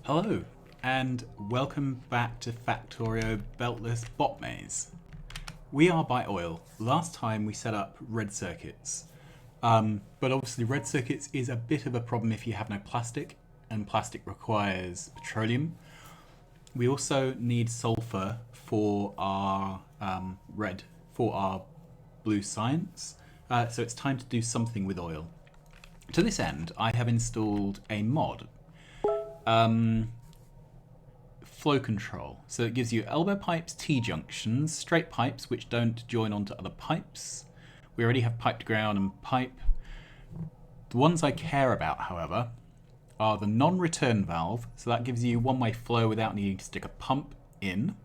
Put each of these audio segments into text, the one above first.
Hello, and welcome back to Factorio beltless bot maze. We are by oil. Last time we set up red circuits, but obviously red circuits is a bit of a problem if you have no plastic, and plastic requires petroleum. We also need sulfur for our blue science, so it's time to do something with oil. To this end, I have installed a mod. Flow control. So it gives you elbow pipes, T-junctions, straight pipes which don't join onto other pipes. We already have pipe to ground and pipe. The ones I care about, however, are the non-return valve. So that gives you one-way flow without needing to stick a pump in.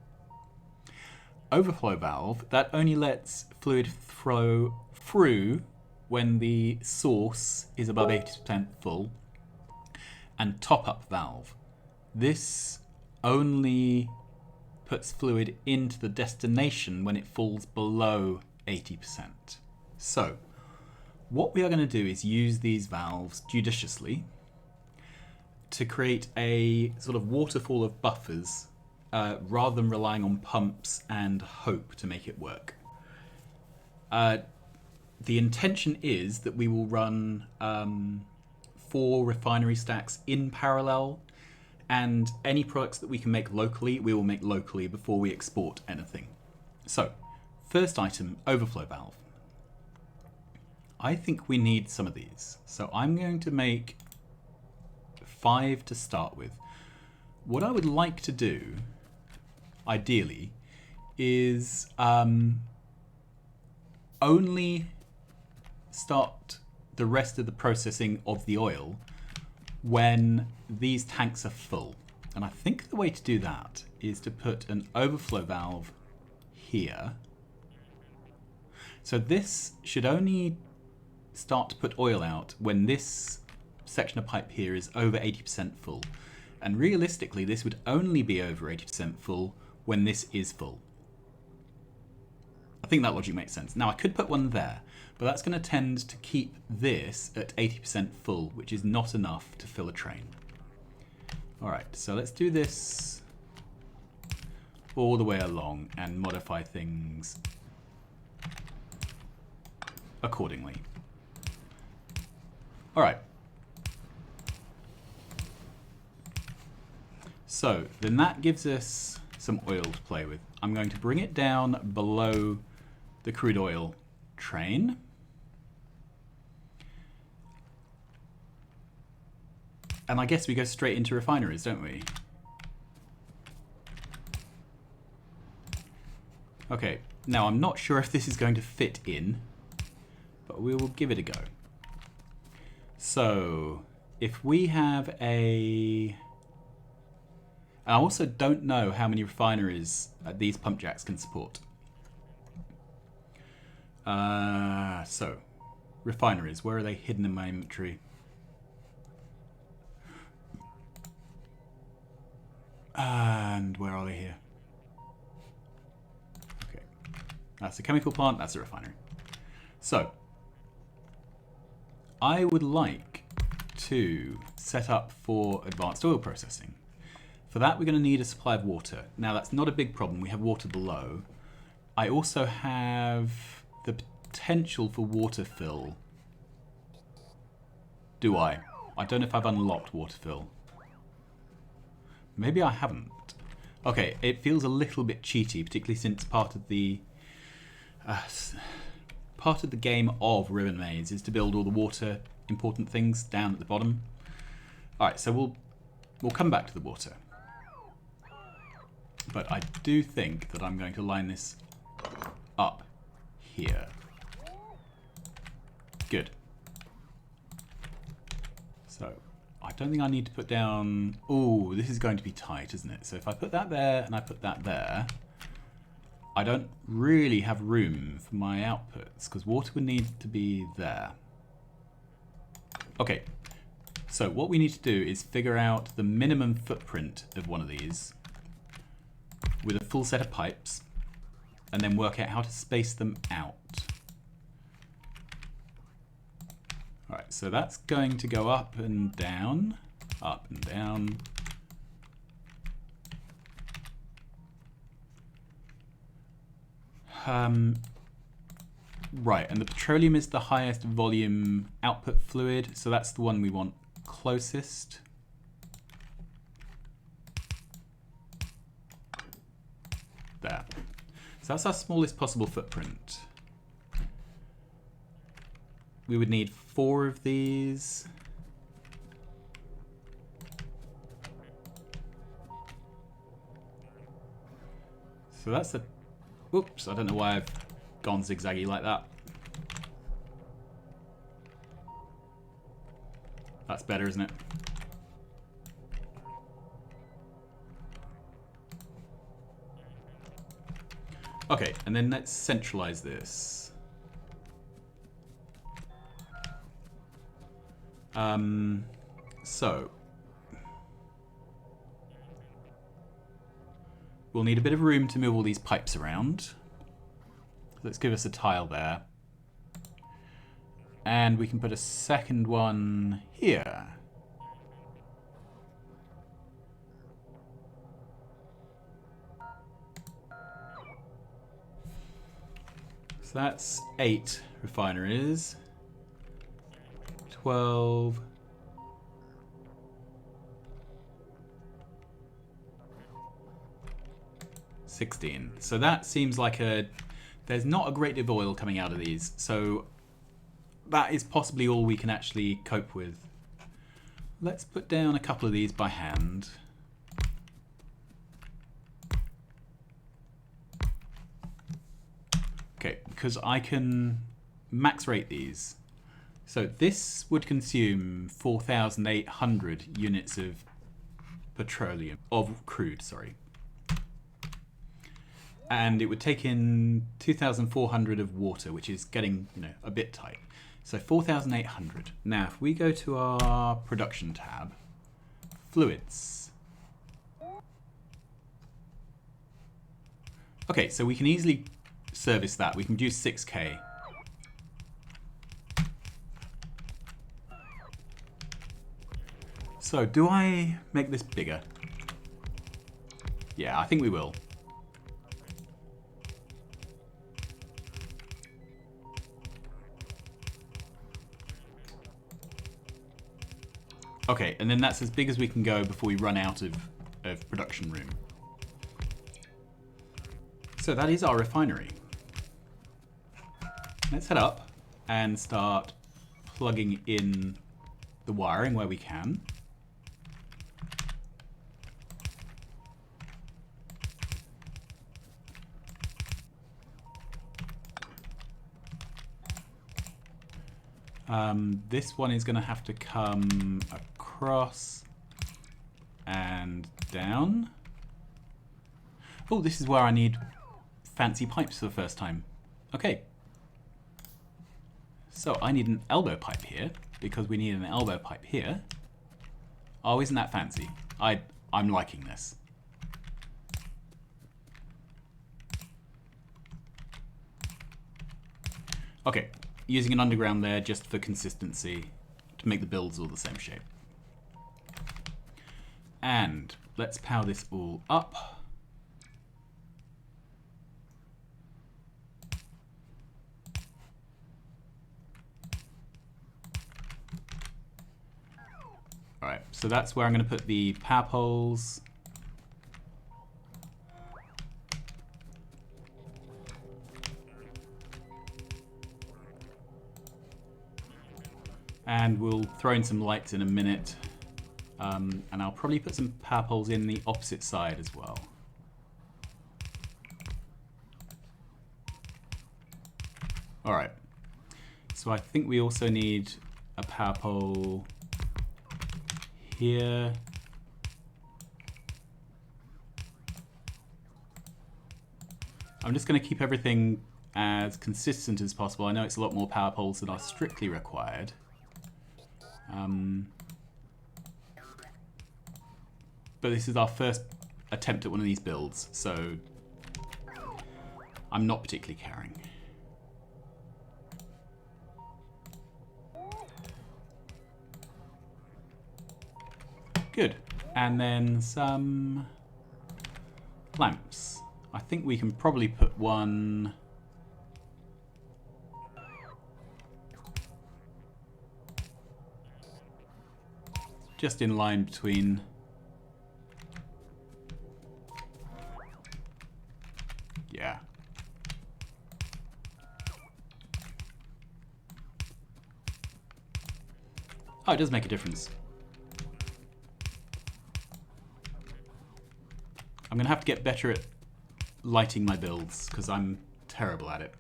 Overflow valve. That only lets fluid flow through when the source is above 80% full. And top-up valve. This only puts fluid into the destination when it falls below 80%. So, what we are going to do is use these valves judiciously to create a sort of waterfall of buffers rather than relying on pumps and hope to make it work. The intention is that we will run 4 refinery stacks in parallel, and any products that we can make locally, we will make locally before we export anything. So, first item, overflow valve. I think we need some of these. So I'm going to make 5 to start with. What I would like to do, ideally, is only start the rest of the processing of the oil when these tanks are full. And I think the way to do that is to put an overflow valve here. So this should only start to put oil out when this section of pipe here is over 80% full. And realistically, this would only be over 80% full when this is full. I think that logic makes sense. Now I could put one there, but that's going to tend to keep this at 80% full, which is not enough to fill a train. Alright, so let's do this all the way along and modify things accordingly. Alright. So then that gives us some oil to play with. I'm going to bring it down below the crude oil train. And I guess we go straight into refineries, don't we? Okay, now I'm not sure if this is going to fit in, but we will give it a go. So, if we have a... I also don't know how many refineries these pump jacks can support. So, refineries, where are they hidden in my inventory? And where are they here? Okay, that's a chemical plant, that's a refinery. So, I would like to set up for advanced oil processing. For that, we're going to need a supply of water. Now, that's not a big problem. We have water below. I also have the potential for water fill. Do I? I don't know if I've unlocked water fill. Maybe I haven't. Okay, it feels a little bit cheaty, particularly since part of the game of Ribbon Maze is to build all the water important things down at the bottom. All right, so we'll come back to the water. But I do think that I'm going to line this up here. Good. So, I don't think I need to put down... Oh, this is going to be tight, isn't it? So if I put that there and I put that there, I don't really have room for my outputs because water would need to be there. Okay, so what we need to do is figure out the minimum footprint of one of these with a full set of pipes and then work out how to space them out. Alright, so that's going to go up and down, Right, and the petroleum is the highest volume output fluid, so that's the one we want closest. There. So that's our smallest possible footprint. We would need 4 of these. So that's a... Oops, I don't know why I've gone zigzaggy like that. That's better, isn't it? Okay, and then let's centralize this. So we'll need a bit of room to move all these pipes around. Let's give us a tile there. And we can put a second one here. So that's 8 refineries. 12. 16. So that seems like there's not a great deal of oil coming out of these. So that is possibly all we can actually cope with. Let's put down a couple of these by hand. Okay, because I can max rate these. So this would consume 4,800 units of petroleum, of crude, sorry. And it would take in 2,400 of water, which is getting, a bit tight. So 4,800. Now, if we go to our production tab, fluids. Okay, so we can easily service that. We can do 6K. So, do I make this bigger? Yeah, I think we will. Okay, and then that's as big as we can go before we run out of production room. So that is our refinery. Let's head up and start plugging in the wiring where we can. This one is going to have to come across and down. Oh, this is where I need fancy pipes for the first time. Okay. So I need an elbow pipe here because we need an elbow pipe here. Oh, isn't that fancy? I'm liking this. Okay. Using an underground there just for consistency to make the builds all the same shape. And let's power this all up. Alright, so that's where I'm going to put the power poles. And we'll throw in some lights in a minute. And I'll probably put some power poles in the opposite side as well. Alright. So I think we also need a power pole here. I'm just going to keep everything as consistent as possible. I know it's a lot more power poles than are strictly required. But this is our first attempt at one of these builds, so I'm not particularly caring. Good. And then some lamps. I think we can probably put one just in line between. Yeah. Oh, it does make a difference. I'm going to have to get better at lighting my builds because I'm terrible at it.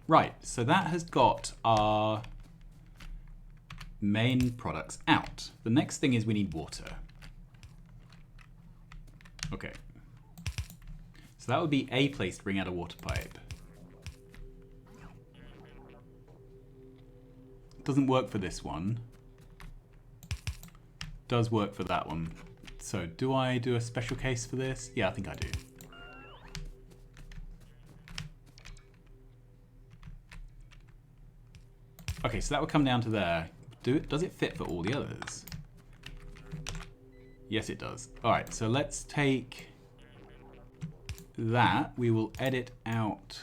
Right, so that has got our main products out. The next thing is we need water. Okay. So that would be a place to bring out a water pipe. Doesn't work for this one. Does work for that one. So do I do a special case for this? Yeah, I think I do. Okay, so that would come down to there. Does it fit for all the others? Yes, it does. All right, so let's take that. We will edit out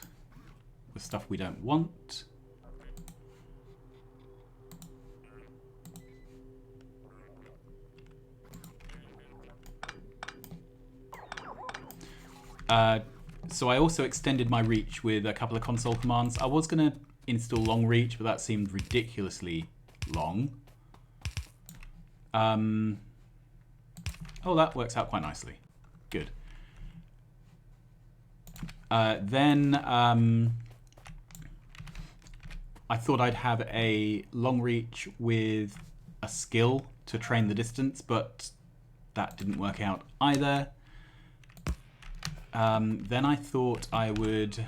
the stuff we don't want. So I also extended my reach with a couple of console commands. I was going to install long reach, but that seemed ridiculously long. Oh, that works out quite nicely. Good. Then I thought I'd have a long reach with a skill to train the distance, but that didn't work out either. Then I thought I would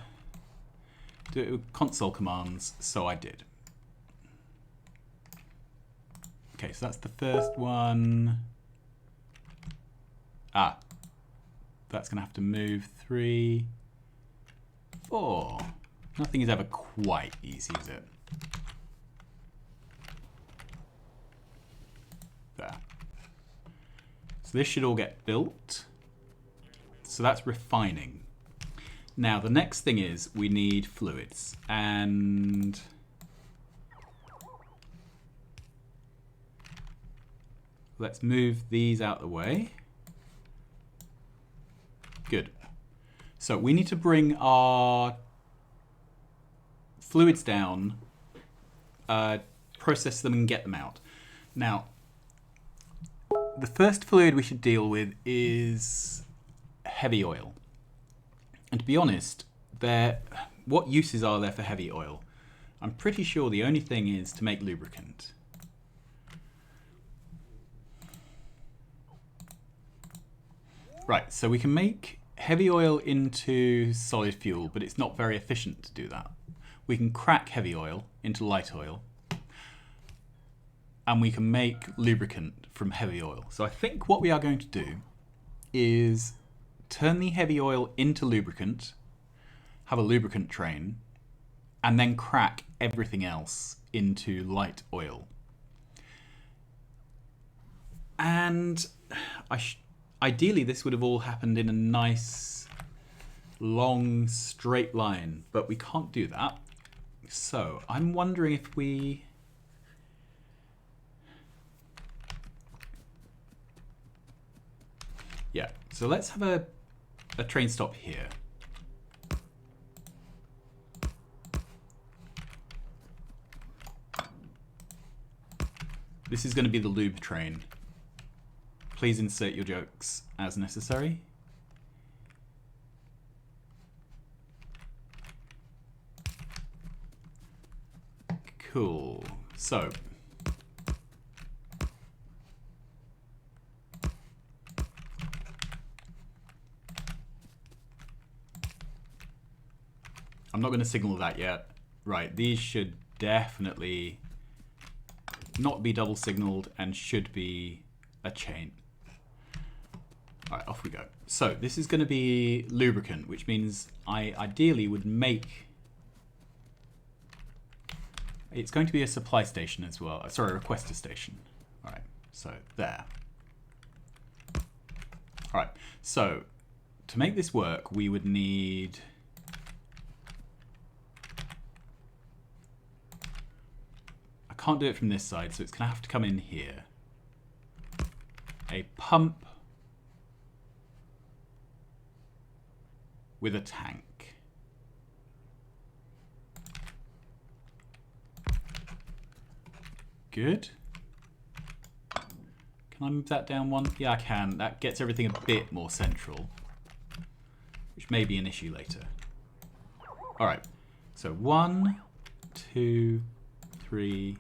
do it with console commands, so I did. Okay, so that's the first one. Ah, that's going to have to move 3, 4. Nothing is ever quite easy, is it? There. So this should all get built. So that's refining. Now the next thing is we need fluids, and let's move these out of the way. Good. So we need to bring our fluids down, process them and get them out. Now, the first fluid we should deal with is heavy oil. And to be honest, what uses are there for heavy oil? I'm pretty sure the only thing is to make lubricant. Right, so we can make heavy oil into solid fuel, but it's not very efficient to do that. We can crack heavy oil into light oil, and we can make lubricant from heavy oil. So I think what we are going to do is turn the heavy oil into lubricant, have a lubricant train, and then crack everything else into light oil. And ideally this would have all happened in a nice long straight line, but we can't do that. So I'm wondering if we so let's have a train stop here. This is going to be the lube train. Please insert your jokes as necessary. Cool. So I'm not going to signal that yet. Right, these should definitely not be double signaled and should be a chain. All right, off we go. So this is going to be lubricant, which means I ideally would make... It's going to be a supply station as well. Sorry, a requester station. All right, so there. All right, so to make this work, we would need... I can't do it from this side, so it's going to have to come in here. A pump with a tank. Good. Can I move that down one? Yeah, I can. That gets everything a bit more central, which may be an issue later. All right. So 1, 2, 3,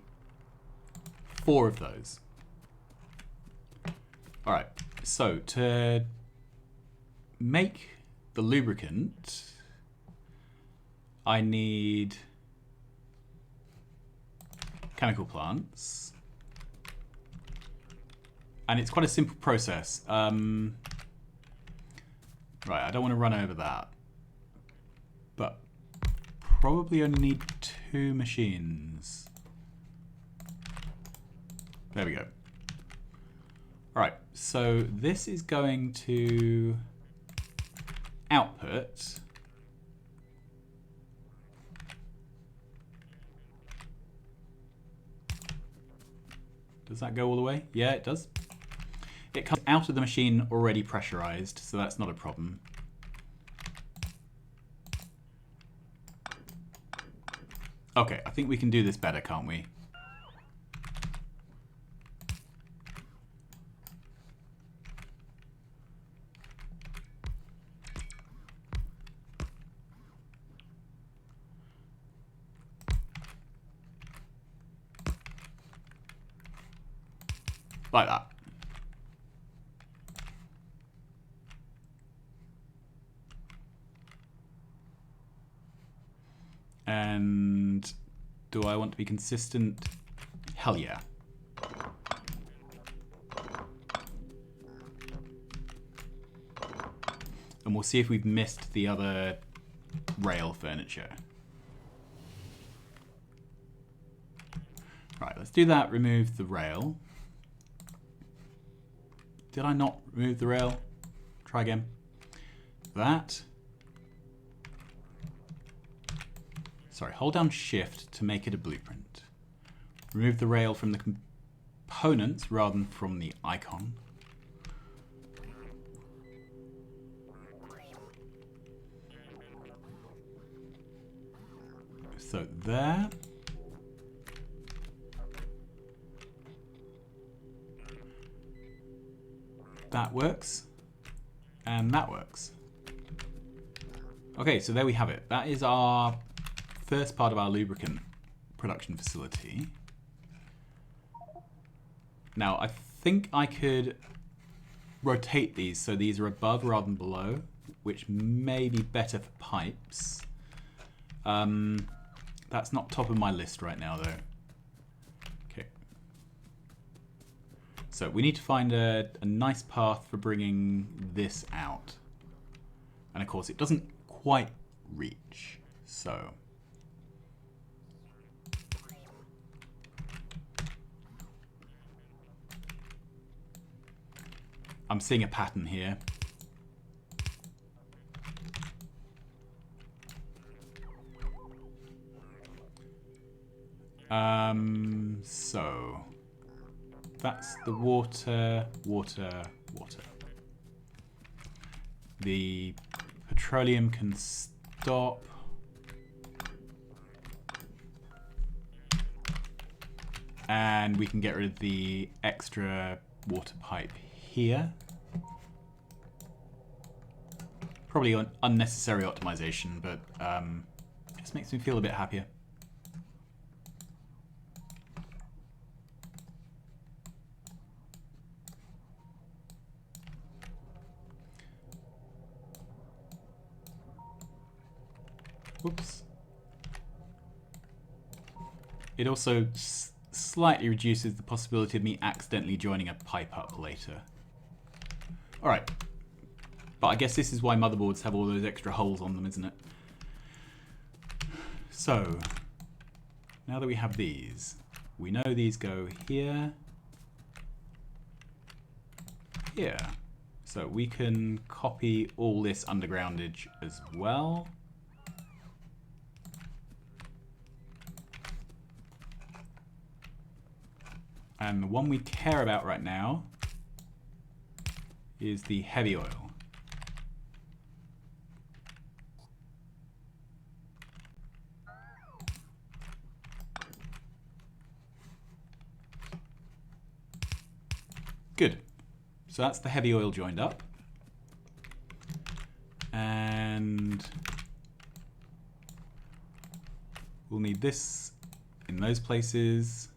4 of those. All right. So to make the lubricant, I need chemical plants. And it's quite a simple process. Right, I don't want to run over that. But probably only need 2 machines. There we go. Alright, so this is going to output Does that go all the way? Yeah, it does. It comes out of the machine already pressurized, so that's not a problem. Okay, I think we can do this better, can't we? Like that. And do I want to be consistent? Hell yeah. And we'll see if we've missed the other rail furniture. Right, let's do that. Remove the rail. Did I not remove the rail? Try again. That. Sorry, hold down Shift to make it a blueprint. Remove the rail from the components rather than from the icon. So there. That works. And that works. Okay, so there we have it. That is our first part of our lubricant production facility. Now, I think I could rotate these so these are above rather than below, which may be better for pipes. That's not top of my list right now, though. Okay. So we need to find a nice path for bringing this out. And of course, it doesn't quite reach, so... I'm seeing a pattern here. So that's the water, water, water. The petroleum can stop. And we can get rid of the extra water pipe here. Probably an unnecessary optimization, but just makes me feel a bit happier. Whoops. It also slightly reduces the possibility of me accidentally joining a pipe up later. Alright. But I guess this is why motherboards have all those extra holes on them, isn't it? So, now that we have these, we know these go here, here. So we can copy all this undergroundage as well. And the one we care about right now is the heavy oil. Good. So that's the heavy oil joined up. And we'll need this in those places.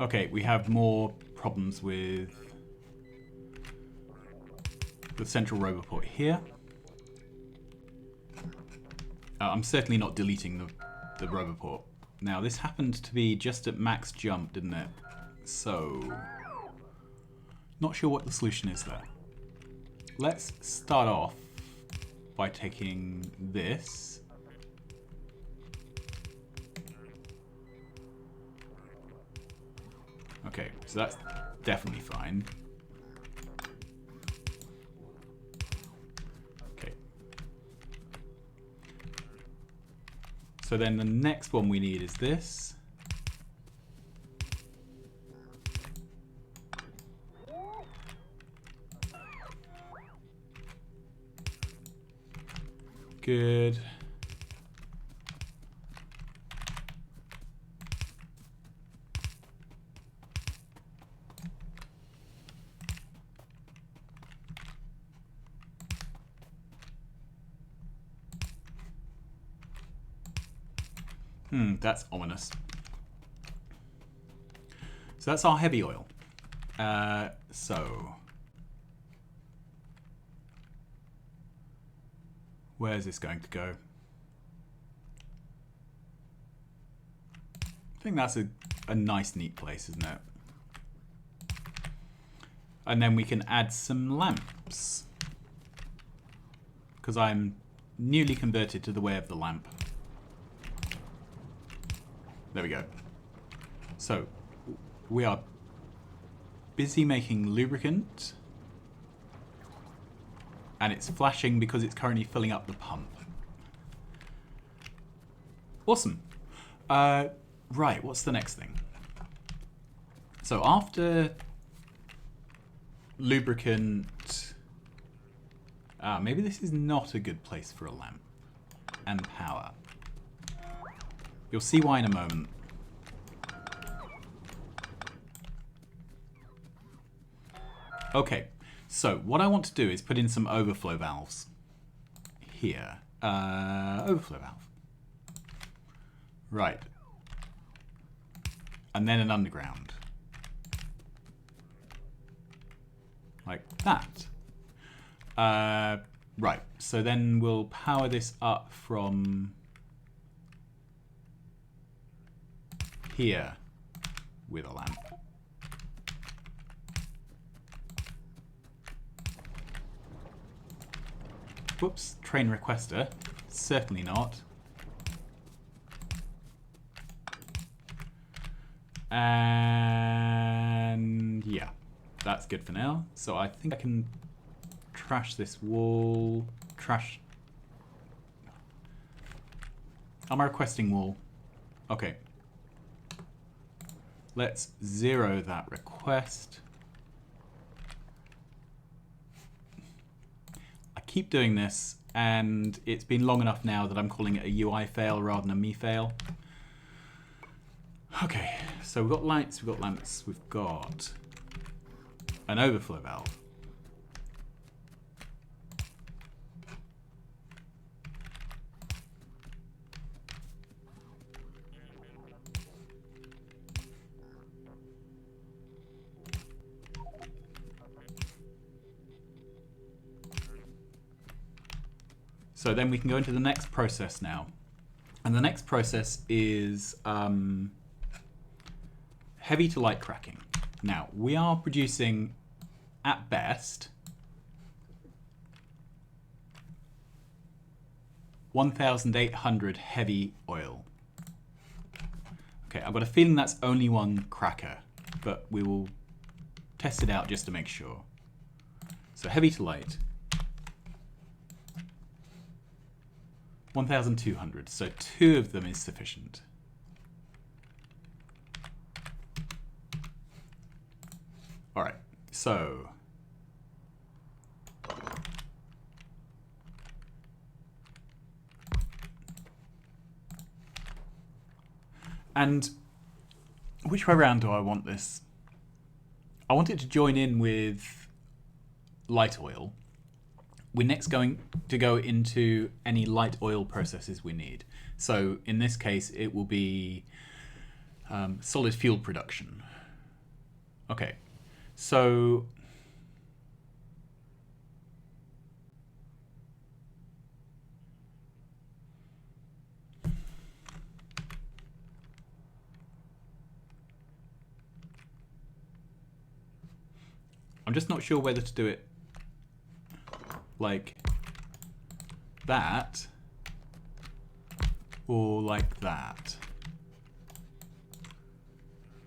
Okay, we have more problems with the central roboport here. I'm certainly not deleting the roboport. Now, this happened to be just at max jump, didn't it? So, not sure what the solution is there. Let's start off by taking this. Okay, so that's definitely fine. Okay. So then the next one we need is this. Good. That's ominous. So that's our heavy oil. So where's this going to go? I think that's a nice, neat place, isn't it? And then we can add some lamps, because I'm newly converted to the way of the lamp. There we go. So, we are busy making lubricant, and it's flashing because it's currently filling up the pump. Awesome. Right, what's the next thing? So after lubricant... maybe this is not a good place for a lamp. And power. You'll see why in a moment. Okay, so what I want to do is put in some overflow valves. Here. Overflow valve. Right. And then an underground. Like that. Right, so then we'll power this up from here with a lamp. Whoops, train requester. Certainly not. And yeah, that's good for now. So I think I can trash this wall. Trash. Am I requesting wall? Okay. Let's 0 that request. I keep doing this, and it's been long enough now that I'm calling it a UI fail rather than a me fail. Okay, so we've got lights, we've got lamps, we've got an overflow valve. So then we can go into the next process now. And the next process is heavy to light cracking. Now, we are producing, at best, 1,800 heavy oil. Okay, I've got a feeling that's only one cracker, but we will test it out just to make sure. So heavy to light. 1,200. So 2 of them is sufficient. All right. So and which way around do I want this? I want it to join in with light oil. We're next going to go into any light oil processes we need. So in this case, it will be solid fuel production. Okay, so I'm just not sure whether to do it like that or like that.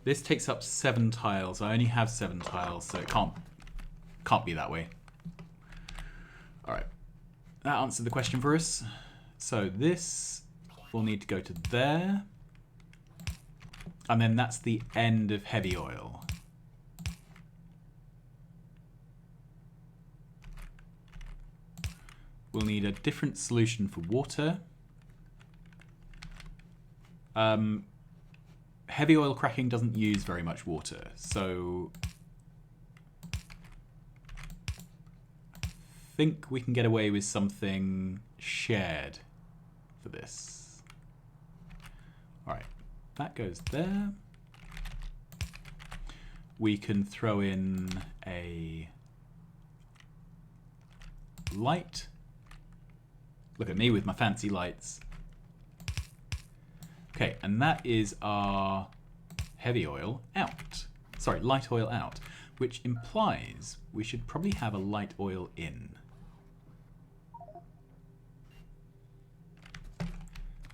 This takes up 7 tiles. I only have 7 tiles, so it can't be that way. All right, that answered the question for us. So this will need to go to there, and then that's the end of heavy oil. We'll need a different solution for water. Heavy oil cracking doesn't use very much water, so I think we can get away with something shared for this. All right, that goes there. We can throw in a light. Look at me with my fancy lights. Okay, and that is our heavy oil out. Sorry, light oil out, which implies we should probably have a light oil in.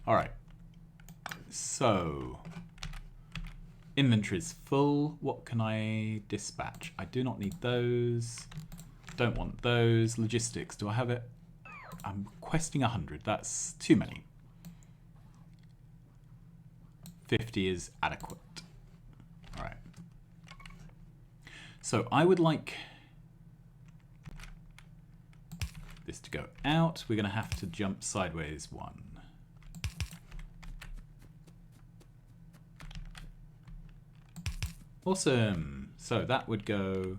All right, so inventory is full. What can I dispatch? I do not need those. Don't want those. Logistics, do I have it? I'm requesting 100. That's too many. 50 is adequate. All right. So I would like this to go out. We're going to have to jump sideways 1. Awesome. So that would go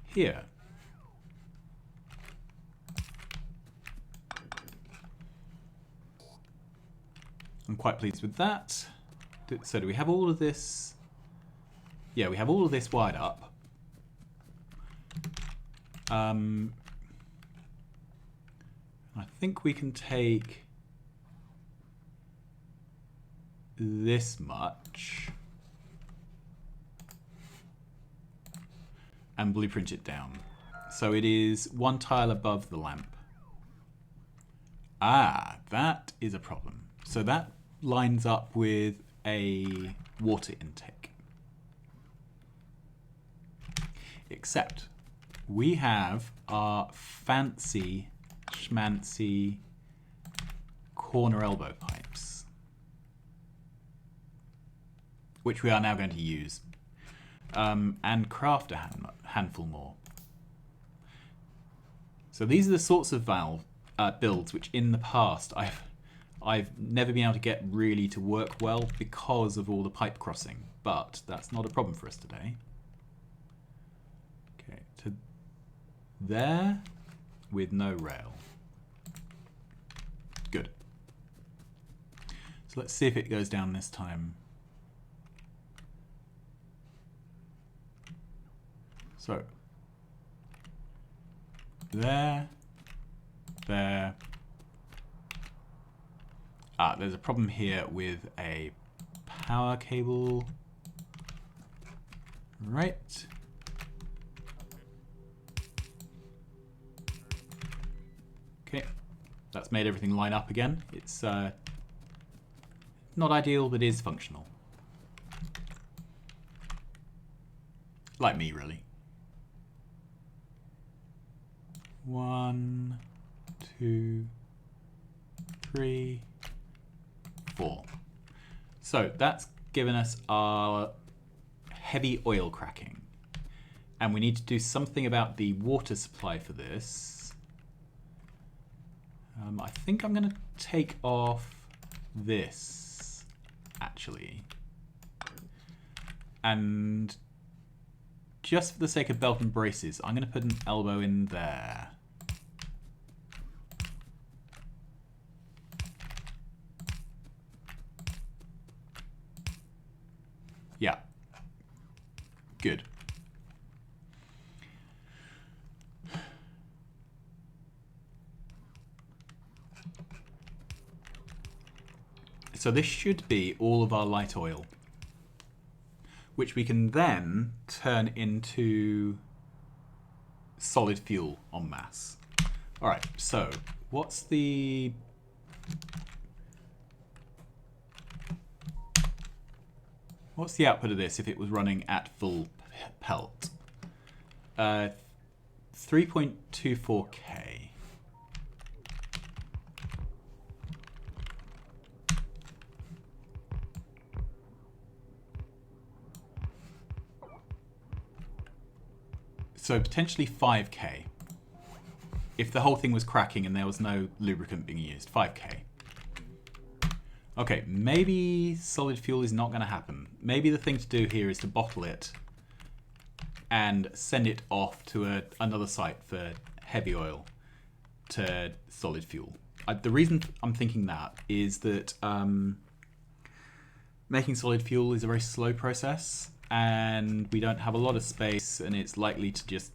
here. I'm quite pleased with that. So do we have all of this? Yeah, we have all of this wired up. I think we can take this much and blueprint it down. So it is 1 tile above the lamp. Ah, that is a problem. So that lines up with a water intake. Except we have our fancy schmancy corner elbow pipes, which we are now going to use, and craft a handful more. So these are the sorts of valve builds which in the past I've never been able to get really to work well because of all the pipe crossing, but that's not a problem for us today. Okay, to there with no rail. Good. So let's see if it goes down this time. So there. Ah, there's a problem here with a power cable. Right. Okay, that's made everything line up again. It's not ideal, but is functional. Like me, really. 1, 2, 3, 4. So that's given us our heavy oil cracking. And we need to do something about the water supply for this. I think I'm going to take off this, actually. And just for the sake of belt and braces, I'm going to put an elbow in there. Yeah. Good. So this should be all of our light oil, which we can then turn into solid fuel en masse. All right, so what's the... What's the output of this if it was running at full pelt? 3.24k. So potentially 5k. If the whole thing was cracking and there was no lubricant being used, 5k. Okay, maybe solid fuel is not going to happen. Maybe the thing to do here is to bottle it and send it off to another site for heavy oil to solid fuel. The reason I'm thinking that is that making solid fuel is a very slow process and we don't have a lot of space and it's likely to just,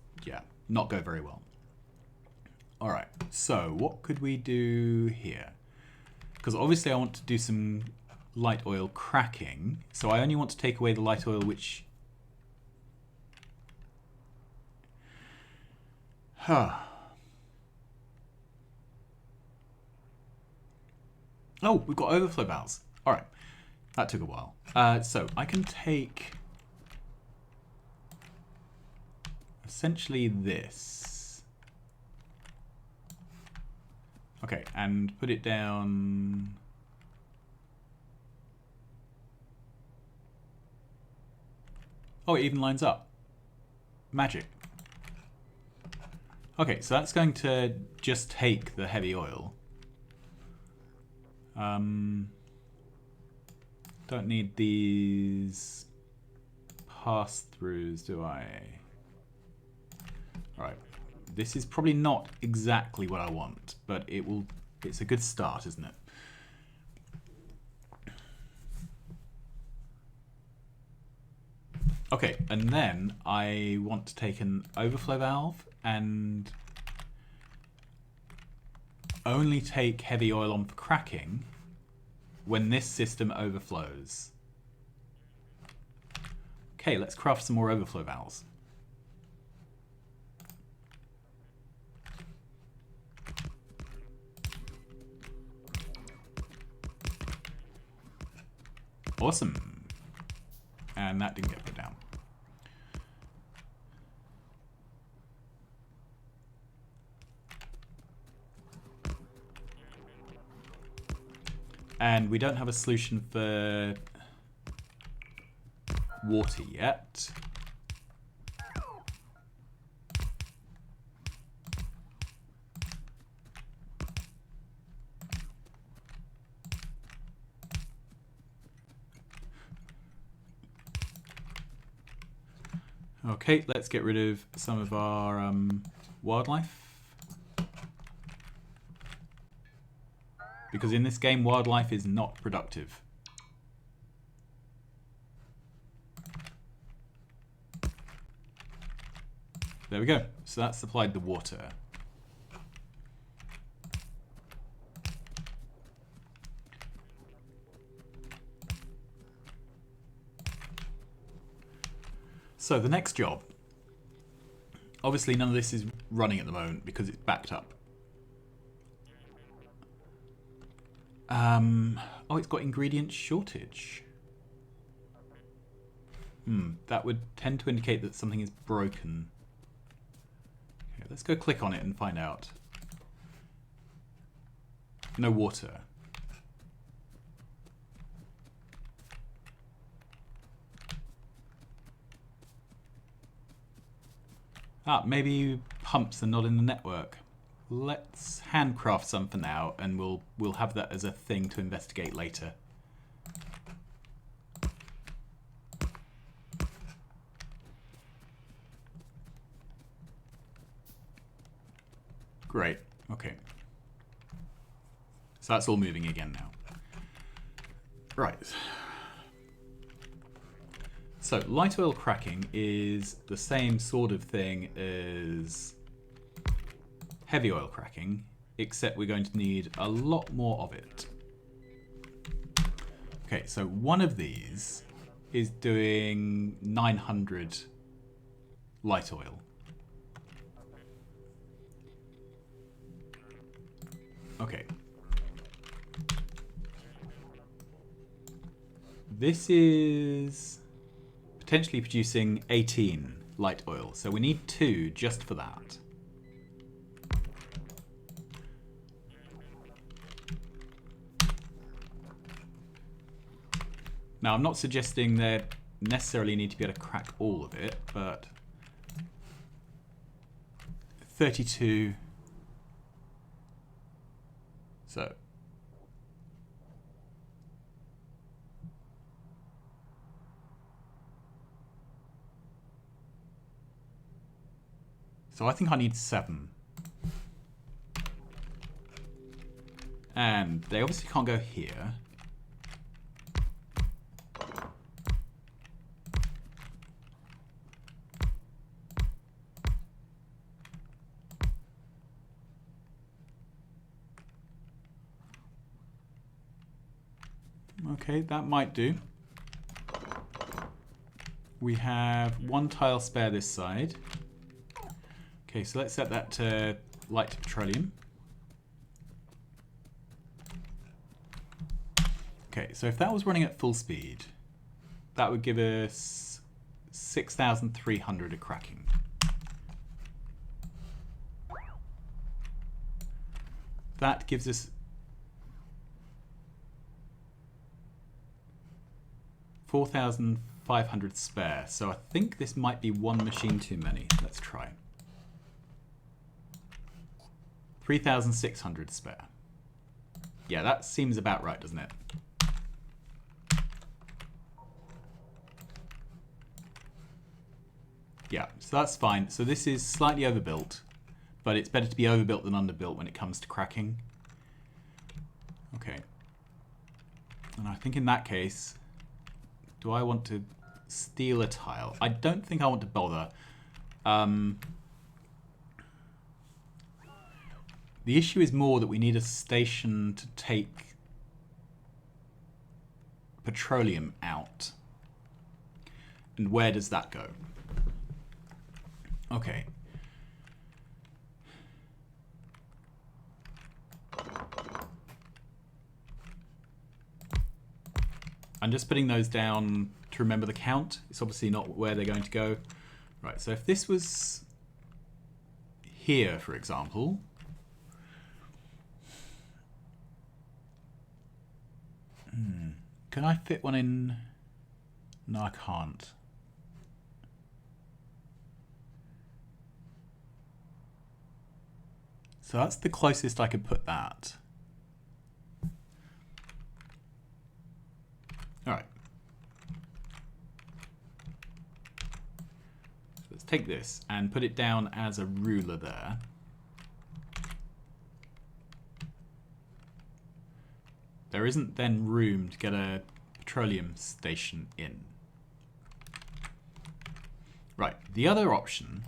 not go very well. All right, so what could we do here? Because obviously I want to do some light oil cracking, so I only want to take away the light oil which... Oh, we've got overflow valves. All right, that took a while. So I can take essentially this. Okay, and put it down. Oh, it even lines up. Magic. Okay, so that's going to just take the heavy oil. Don't need these pass-throughs, do I? Alright. This is probably not exactly what I want, but it's a good start, isn't it? Okay, and then I want to take an overflow valve and only take heavy oil on for cracking when this system overflows. Okay, let's craft some more overflow valves. Awesome. And that didn't get put down. And we don't have a solution for water yet. Okay, let's get rid of some of our wildlife. Because in this game, wildlife is not productive. There we go. So that supplied the water. So the next job. Obviously none of this is running at the moment because it's backed up. Oh, it's got ingredient shortage. That would tend to indicate that something is broken. Okay, let's go click on it and find out. No water. Maybe pumps are not in the network. Let's handcraft some for now, and we'll have that as a thing to investigate later. Great. Okay. So that's all moving again now. Right. So light oil cracking is the same sort of thing as heavy oil cracking, except we're going to need a lot more of it. Okay, so one of these is doing 900 light oil. Okay. This is potentially producing 18 light oil, so we need 2 just for that. Now, I'm not suggesting they necessarily need to be able to crack all of it, but 32. So I think I need 7. And they obviously can't go here. Okay, that might do. We have 1 tile spare this side. Okay, so let's set that to light petroleum. Okay, so if that was running at full speed, that would give us 6,300 of cracking. That gives us 4,500 spare. So I think this might be 1 machine too many. Let's try. 3,600 spare. Yeah, that seems about right, doesn't it? Yeah, so that's fine. So this is slightly overbuilt, but it's better to be overbuilt than underbuilt when it comes to cracking. Okay. And I think in that case, do I want to steal a tile? I don't think I want to bother. The issue is more that we need a station to take petroleum out. And where does that go? Okay. I'm just putting those down to remember the count. It's obviously not where they're going to go. Right, so if this was here, for example, can I fit one in? No, I can't. So that's the closest I could put that. All right. So let's take this and put it down as a ruler there. There isn't then room to get a petroleum station in. Right, the other option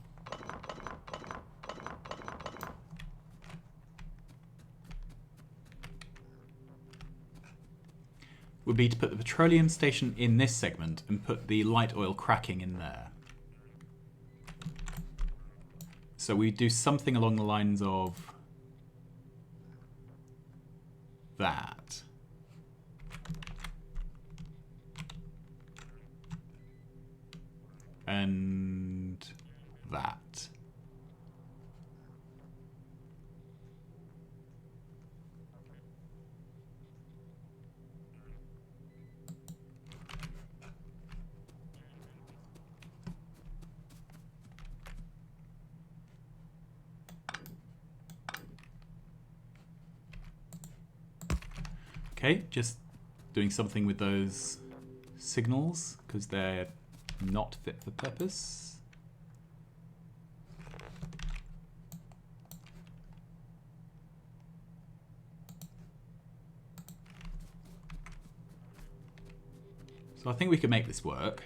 would be to put the petroleum station in this segment and put the light oil cracking in there. So we do something along the lines of that. and that. Okay, just doing something with those signals because they're not fit for purpose. So I think we can make this work.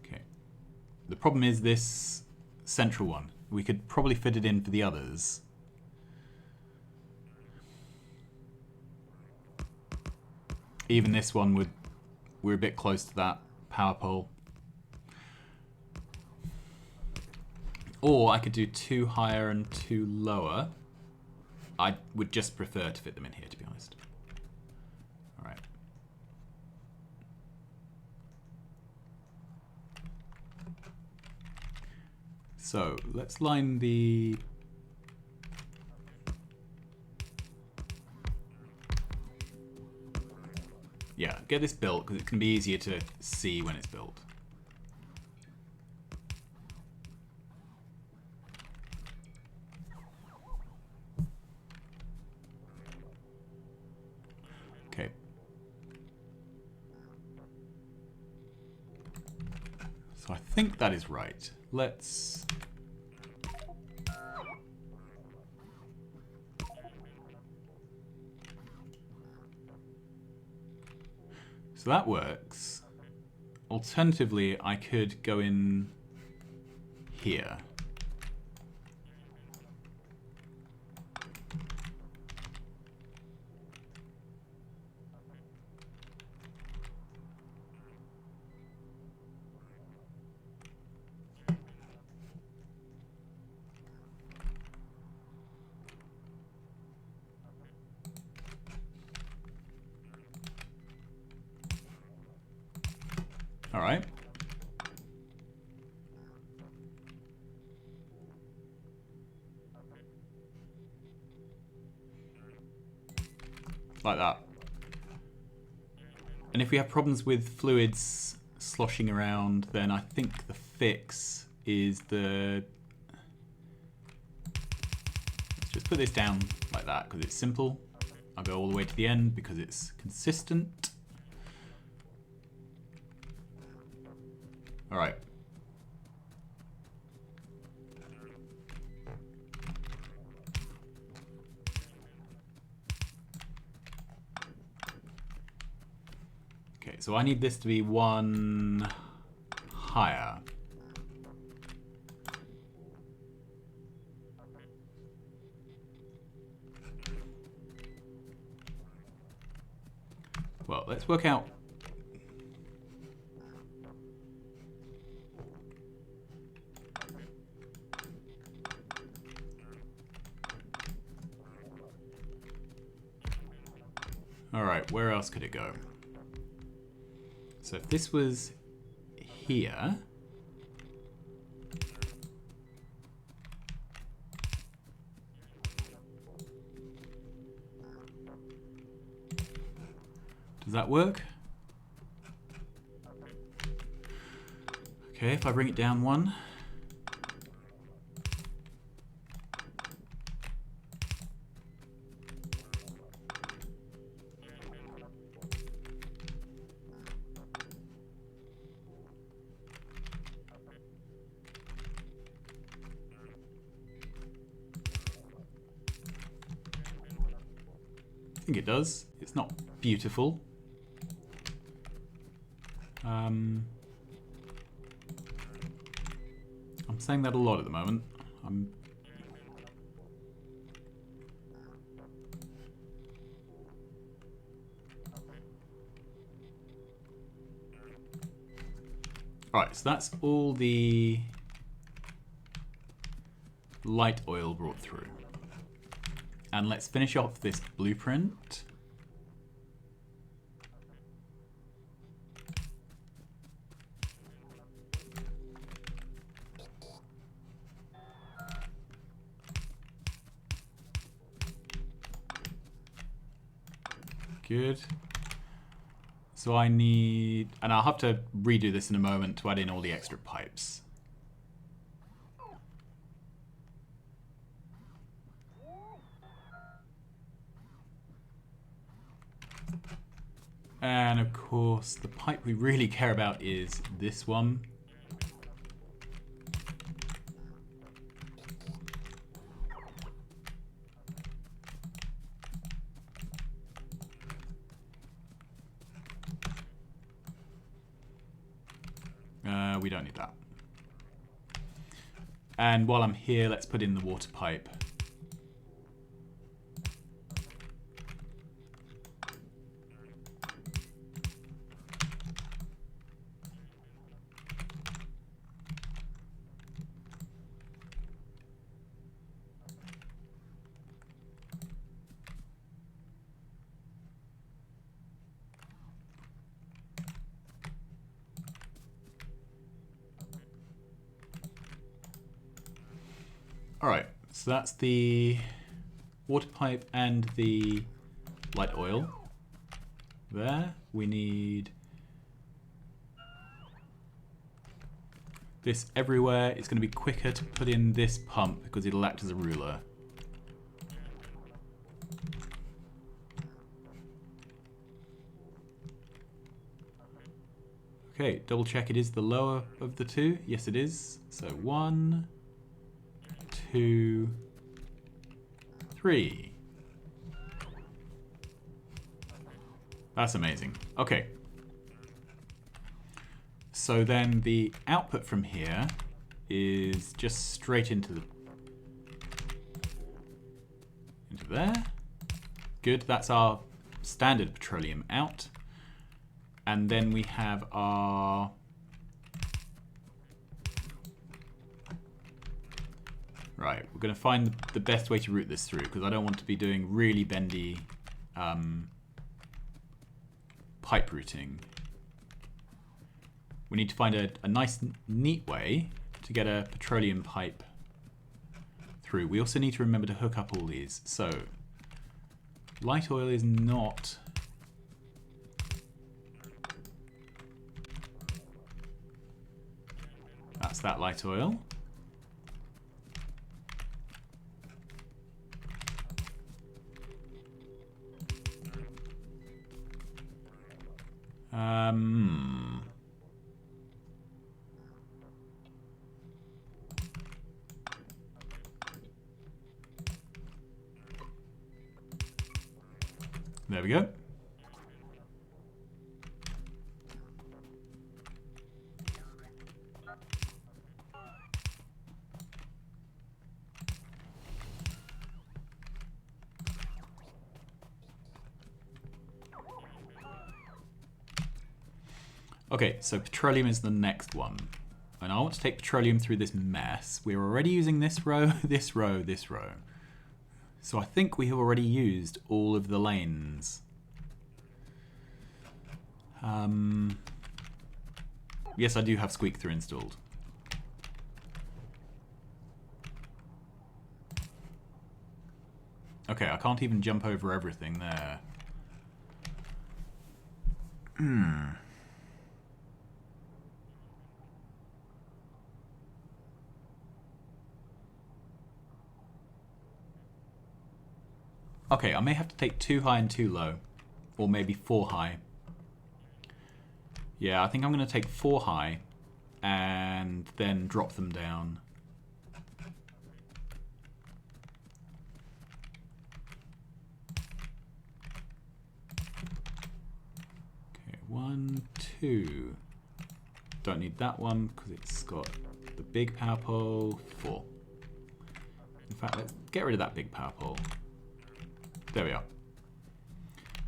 Okay. The problem is this central one. We could probably fit it in for the others. Even this one we're a bit close to that power pole. Or I could do 2 higher and 2 lower. I would just prefer to fit them in here, to be honest. All right. So let's line the... Yeah, get this built because it can be easier to see when it's built. Okay. So I think that is right. Let's... So that works. Alternatively, I could go in here. All right. Like that. And if we have problems with fluids sloshing around, then I think the fix is the... Let's just put this down like that because it's simple. I'll go all the way to the end because it's consistent. All right. Okay, so I need this to be 1 higher. Well, let's work out. All right, where else could it go? So if this was here, does that work? Okay, if I bring it down 1. I think it does. It's not beautiful. I'm saying that a lot at the moment. Alright, so that's all the light oil brought through. And let's finish off this blueprint. Good. So I need... And I'll have to redo this in a moment to add in all the extra pipes. And of course, the pipe we really care about is this one. We don't need that. And while I'm here, let's put in the water pipe. Alright, so that's the water pipe and the light oil. There, we need this everywhere. It's going to be quicker to put in this pump because it'll act as a ruler. Okay, double check it is the lower of the two. Yes, it is. So 1, 2, 3. That's amazing. Okay. So then the output from here is just straight into there. Good, that's our standard petroleum out. And then we have our right, we're going to find the best way to route this through because I don't want to be doing really bendy pipe routing. We need to find a nice, neat way to get a petroleum pipe through. We also need to remember to hook up all these. So, light oil is not... That's that light oil. There we go. Okay, so petroleum is the next one. And I want to take petroleum through this mess. We're already using this row, this row, this row. So I think we have already used all of the lanes. Yes, I do have squeak through installed. Okay, I can't even jump over everything there. Okay, I may have to take 2 high and 2 low. Or maybe 4 high. Yeah, I think I'm going to take 4 high and then drop them down. Okay, 1, 2. Don't need that one because it's got the big power pole. 4. In fact, let's get rid of that big power pole. There we are.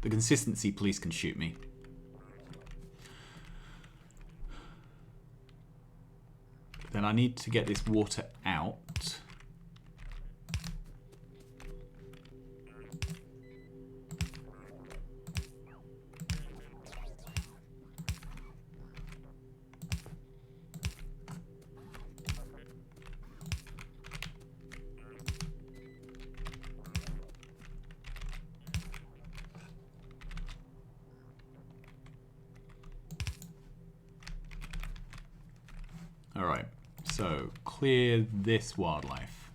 The consistency police can shoot me. Then I need to get this water out. Alright, so clear this wildlife.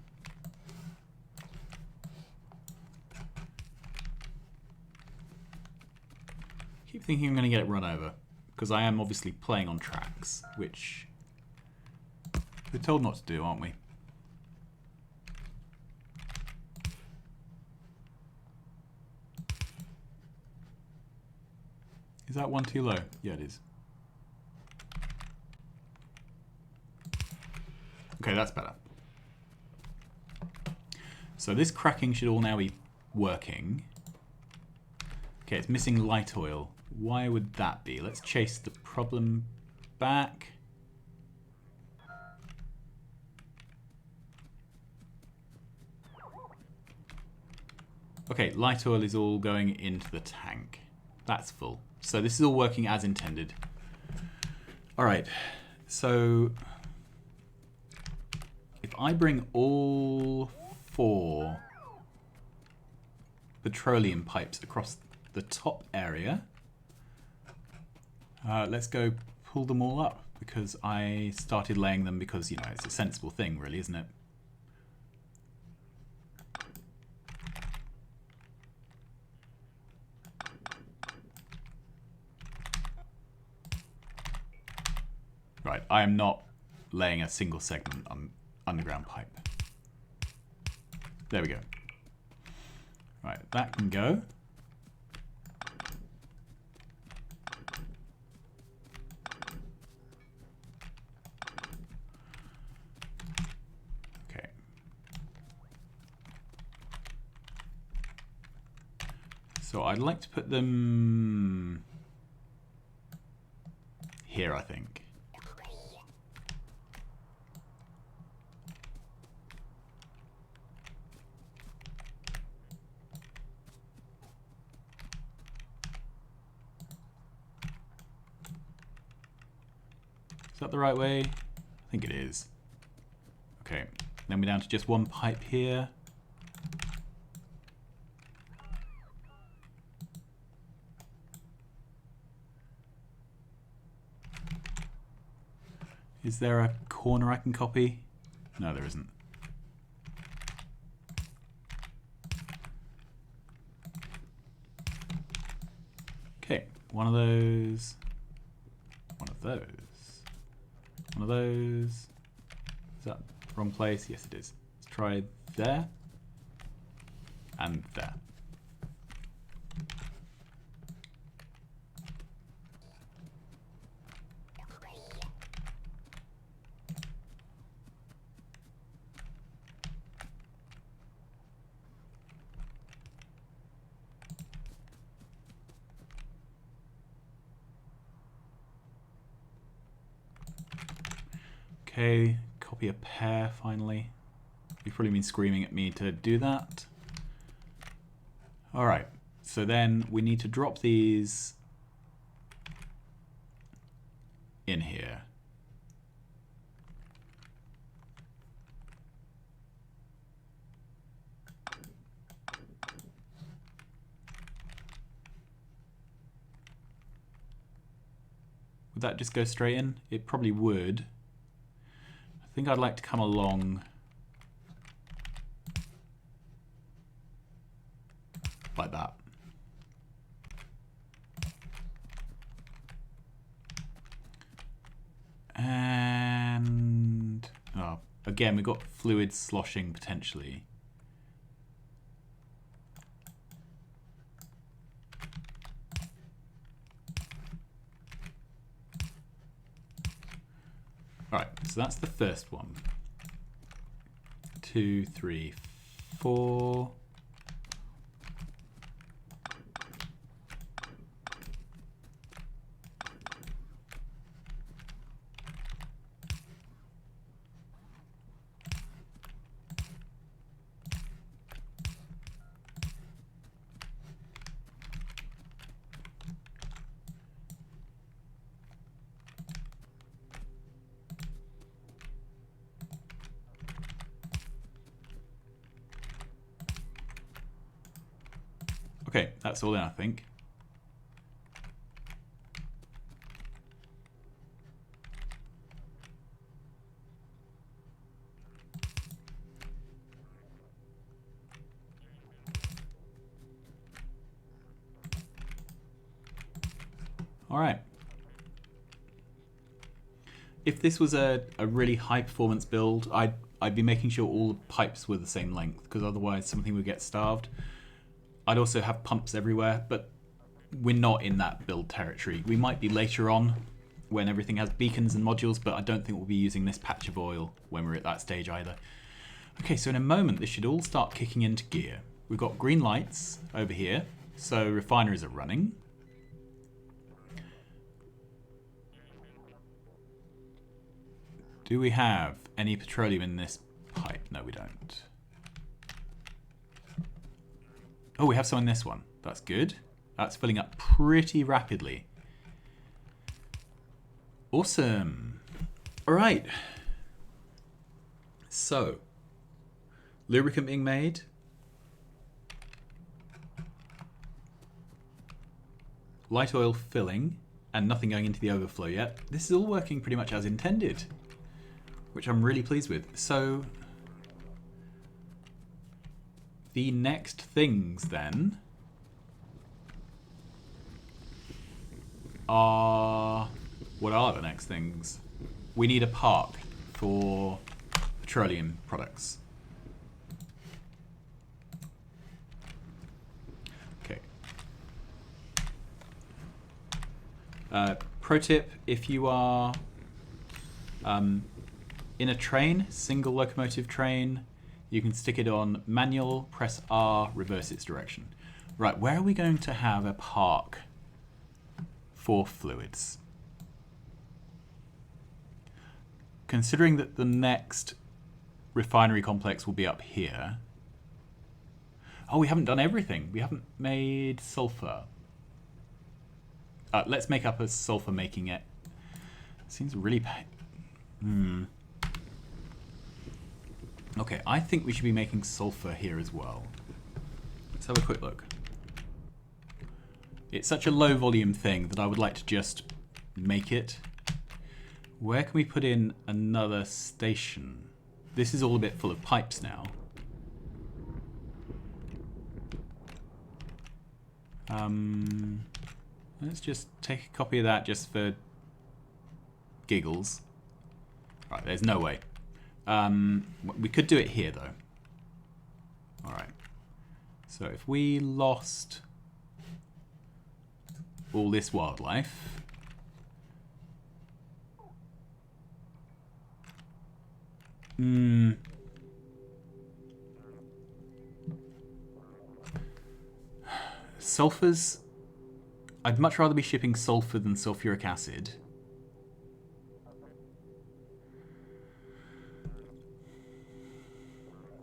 Keep thinking I'm going to get it run over, because I am obviously playing on tracks, which we're told not to do, aren't we? Is that one too low? Yeah, it is. Okay, that's better. So this cracking should all now be working. Okay, it's missing light oil. Why would that be? Let's chase the problem back. Okay, light oil is all going into the tank. That's full. So this is all working as intended. Alright, so if I bring all 4 petroleum pipes across the top area, let's go pull them all up, because I started laying them because, you know, it's a sensible thing really, isn't it? Right, I am not laying a single segment on underground pipe. There we go. Right, that can go. Okay. So I'd like to put them here, I think. Is that the right way? I think it is. Okay, then we're down to just one pipe here. Is there a corner I can copy? No, there isn't. Okay, one of those. One of those. One of those. Is that the wrong place? Yes, it is. Let's try there. And there. Okay, copy a pair finally. You've probably been screaming at me to do that. Alright, so then we need to drop these in here. Would that just go straight in? It probably would. I think I'd like to come along like that. And oh, again, we've got fluid sloshing potentially. Alright, so that's the first one. 2, 3, 4. Okay, that's all in, I think. All right. If this was a really high performance build, I'd be making sure all the pipes were the same length, because otherwise something would get starved. I'd also have pumps everywhere, but we're not in that build territory. We might be later on when everything has beacons and modules, but I don't think we'll be using this patch of oil when we're at that stage either. Okay, so in a moment this should all start kicking into gear. We've got green lights over here, so refineries are running. Do we have any petroleum in this pipe? No, we don't. Oh, we have some in this one. That's good. That's filling up pretty rapidly. Awesome. All right. So, lubricant being made. Light oil filling, and nothing going into the overflow yet. This is all working pretty much as intended, which I'm really pleased with. So, the next things then are... What are the next things? We need a park for petroleum products. Okay. Pro tip, if you are in a train, single locomotive train, you can stick it on manual, press R, reverse its direction. Right, where are we going to have a park for fluids? Considering that the next refinery complex will be up here. Oh, we haven't done everything. We haven't made sulphur. Let's make up a sulphur making it. Seems really... Okay, I think we should be making sulphur here as well. Let's have a quick look. It's such a low volume thing that I would like to just make it. Where can we put in another station? This is all a bit full of pipes now. Let's just take a copy of that just for giggles. Right, there's no way. We could do it here though. Alright. So if we lost all this wildlife, sulphurs, I'd much rather be shipping sulphur than sulfuric acid.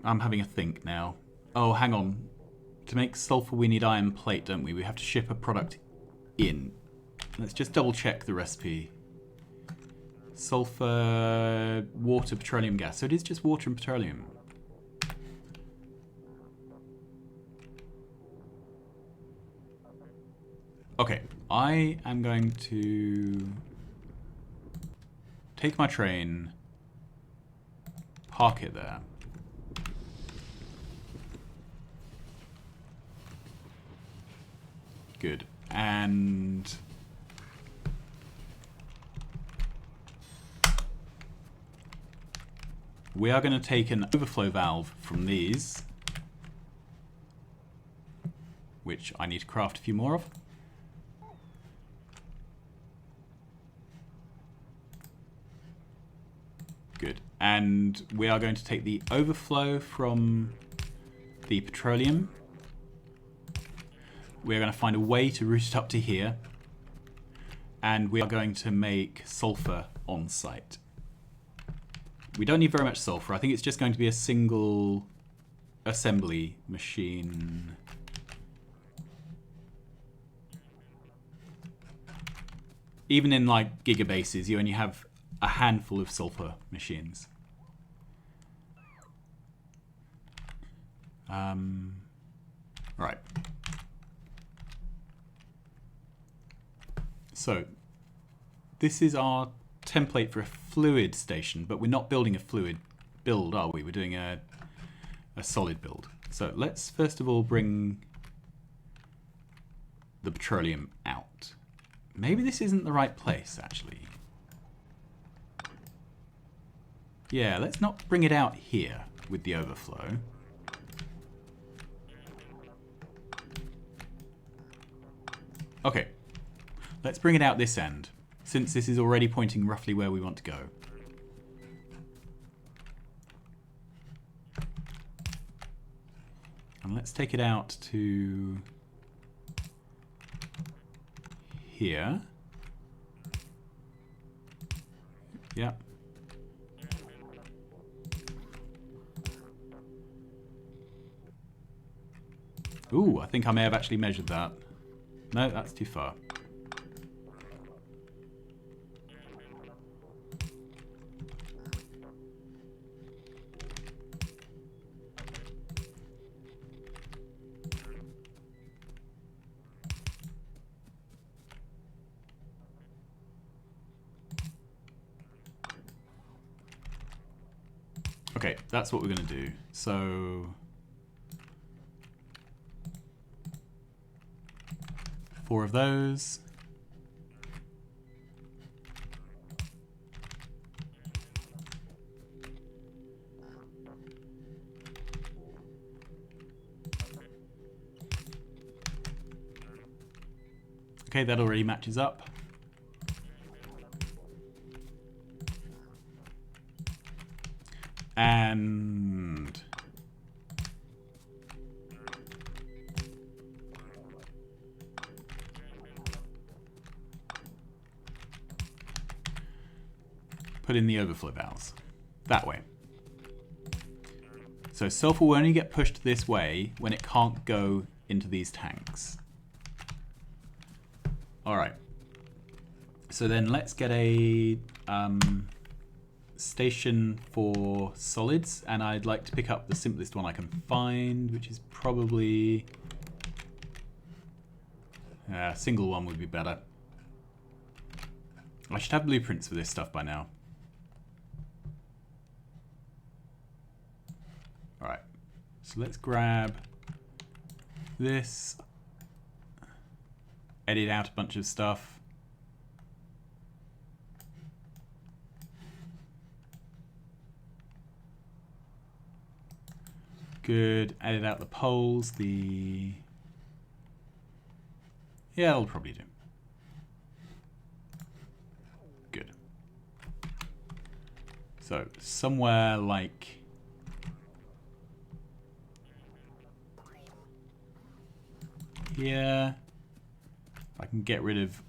I'm having a think now. Oh, hang on. To make sulphur we need iron plate, don't we? We have to ship a product in. Let's just double check the recipe. Sulphur, water, petroleum gas. So it is just water and petroleum. Okay, I am going to take my train, park it there. Good. And we are going to take an overflow valve from these, which I need to craft a few more of. Good. And we are going to take the overflow from the petroleum. We're going to find a way to route it up to here. And we are going to make sulfur on site. We don't need very much sulfur. I think it's just going to be a single assembly machine. Even in like gigabases, you only have a handful of sulfur machines. Right. So, this is our template for a fluid station, but we're not building a fluid build, are we? We're doing a solid build. So let's first of all bring the petroleum out. maybe this isn't the right place, actually. Yeah, let's not bring it out here with the overflow. Okay, let's bring it out this end, since this is already pointing roughly where we want to go. And let's take it out to here. Yep. Ooh, I think I may have actually measured that. No, that's too far. Okay, that's what we're going to do. So 4 of those. Okay, that already matches up. And put in the overflow valves that way. So sulfur will only get pushed this way when it can't go into these tanks. All right. So then let's get a station for solids, and I'd like to pick up the simplest one I can find, which is probably a single one would be better. I should have blueprints for this stuff by now. All right, so let's grab this, edit out a bunch of stuff. Good. Edit out the poles. Yeah, that'll probably do. Good. So somewhere like here, I can get rid of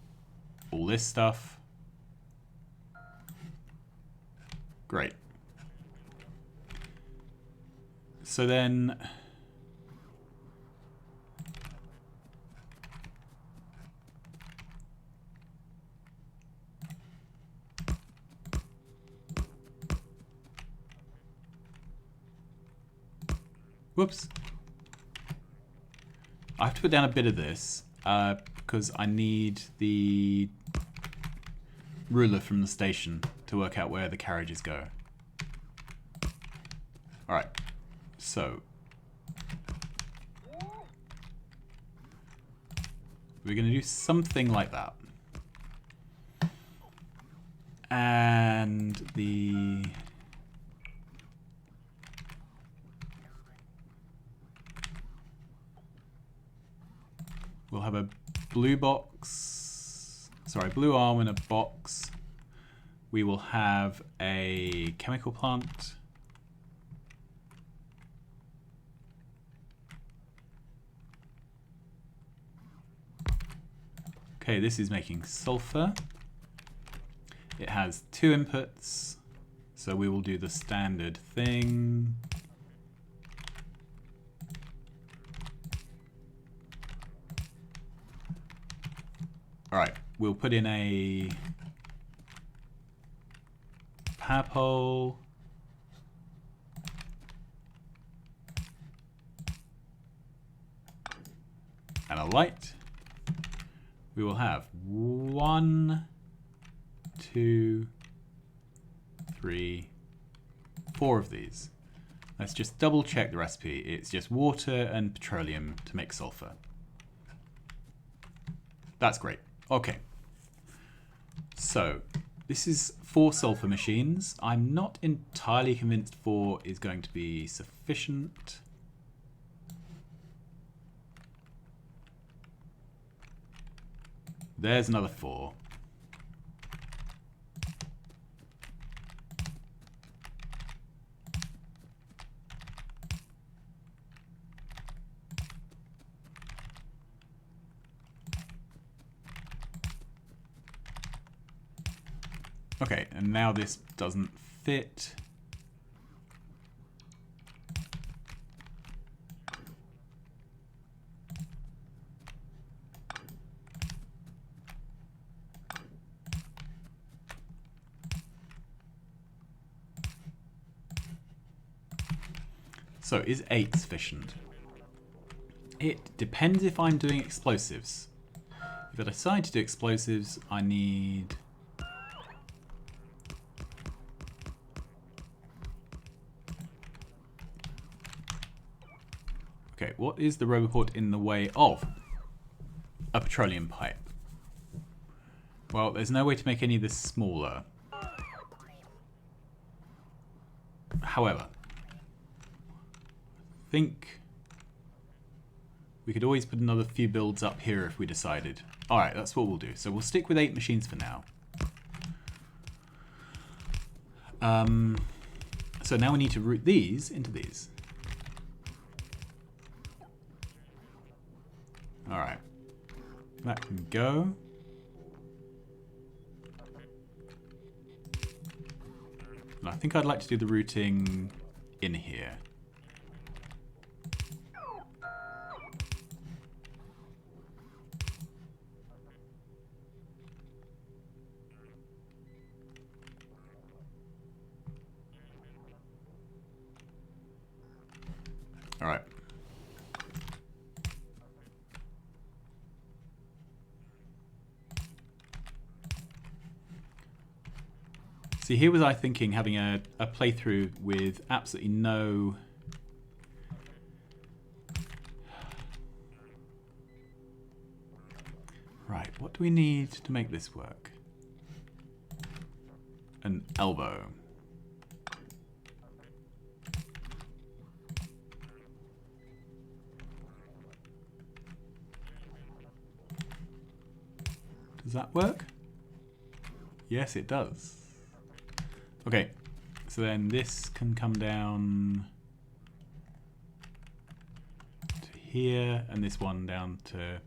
all this stuff. Great. So then whoops. I have to put down a bit of this because I need the ruler from the station to work out where the carriages go. All right. So we're going to do something like that. And we'll have a blue box, sorry, blue arm in a box. We will have a chemical plant. Okay, this is making sulfur. It has 2 inputs, so we will do the standard thing. All right, we'll put in a power pole. And a light. We will have 1, 2, 3, 4 of these. Let's just double check the recipe. It's just water and petroleum to make sulfur. That's great. Okay. So, this is 4 sulphur machines. I'm not entirely convinced 4 is going to be sufficient. There's another 4. Okay, and now this doesn't fit. So is 8 sufficient? It depends if I'm doing explosives. If I decide to do explosives, I need... Okay, what is the roboport in the way of? A petroleum pipe. Well, there's no way to make any of this smaller. However, I think we could always put another few builds up here if we decided. Alright, that's what we'll do. So we'll stick with 8 machines for now. So now we need to route these into these. Alright. That can go. And I think I'd like to do the routing in here. All right. See, here was I thinking having a playthrough with absolutely no... Right, what do we need to make this work? An elbow. Does that work? Yes, it does. Okay, so then this can come down to here, and this one down to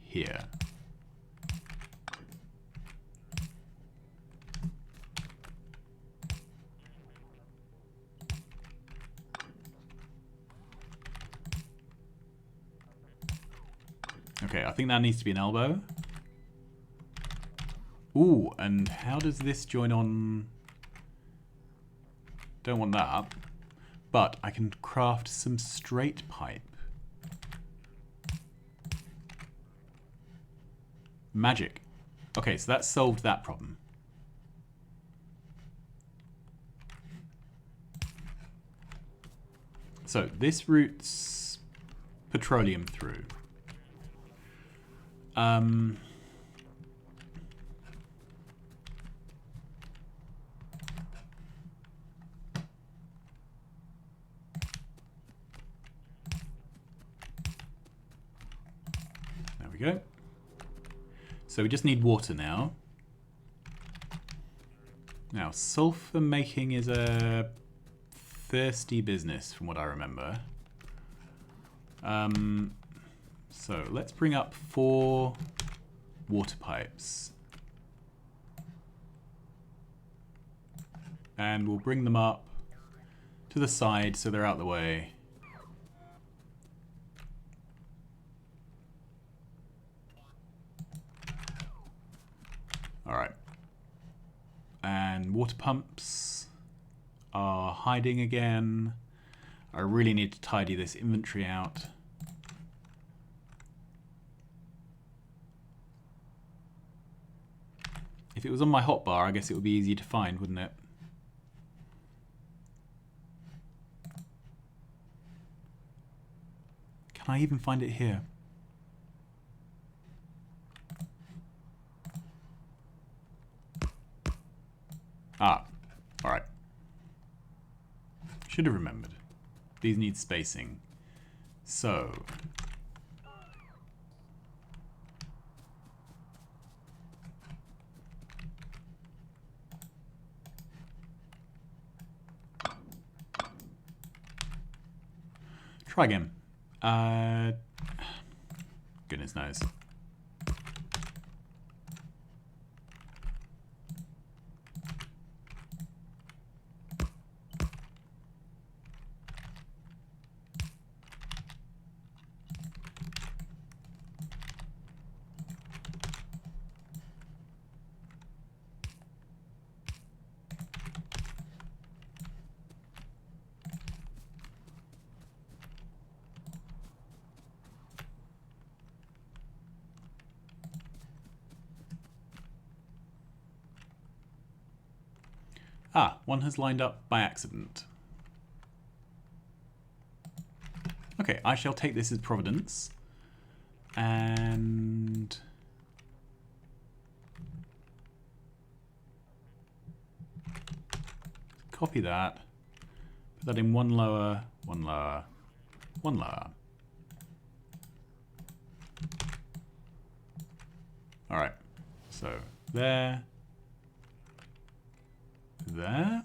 here. Okay, I think that needs to be an elbow. Ooh, and how does this join on? Don't want that. But I can craft some straight pipe. Magic. Okay, so that solved that problem. So this routes petroleum through. There we go. So we just need water now. Now, sulfur making is a thirsty business from what I remember. So let's bring up 4 water pipes. And we'll bring them up to the side so they're out of the way. Alright. And water pumps are hiding again. I really need to tidy this inventory out. If it was on my hotbar, I guess it would be easy to find, wouldn't it? Can I even find it here? Ah, alright. Should have remembered. These need spacing. So... try again. Goodness knows. Ah, one has lined up by accident. Okay, I shall take this as providence. And... copy that. Put that in one lower, one lower, one lower. Alright, so there. There.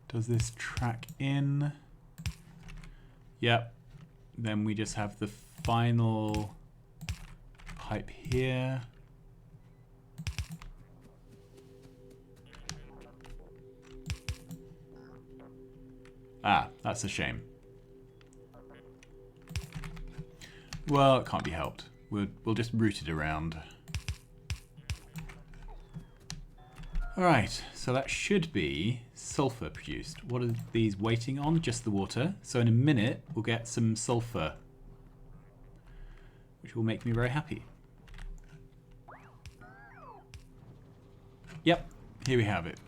Does this track in? Yep. Then we just have the final pipe here. Ah, that's a shame. Well, it can't be helped. We'll just route it around. Alright, so that should be sulfur produced. What are these waiting on? Just the water. So in a minute, we'll get some sulfur, which will make me very happy. Yep, here we have it.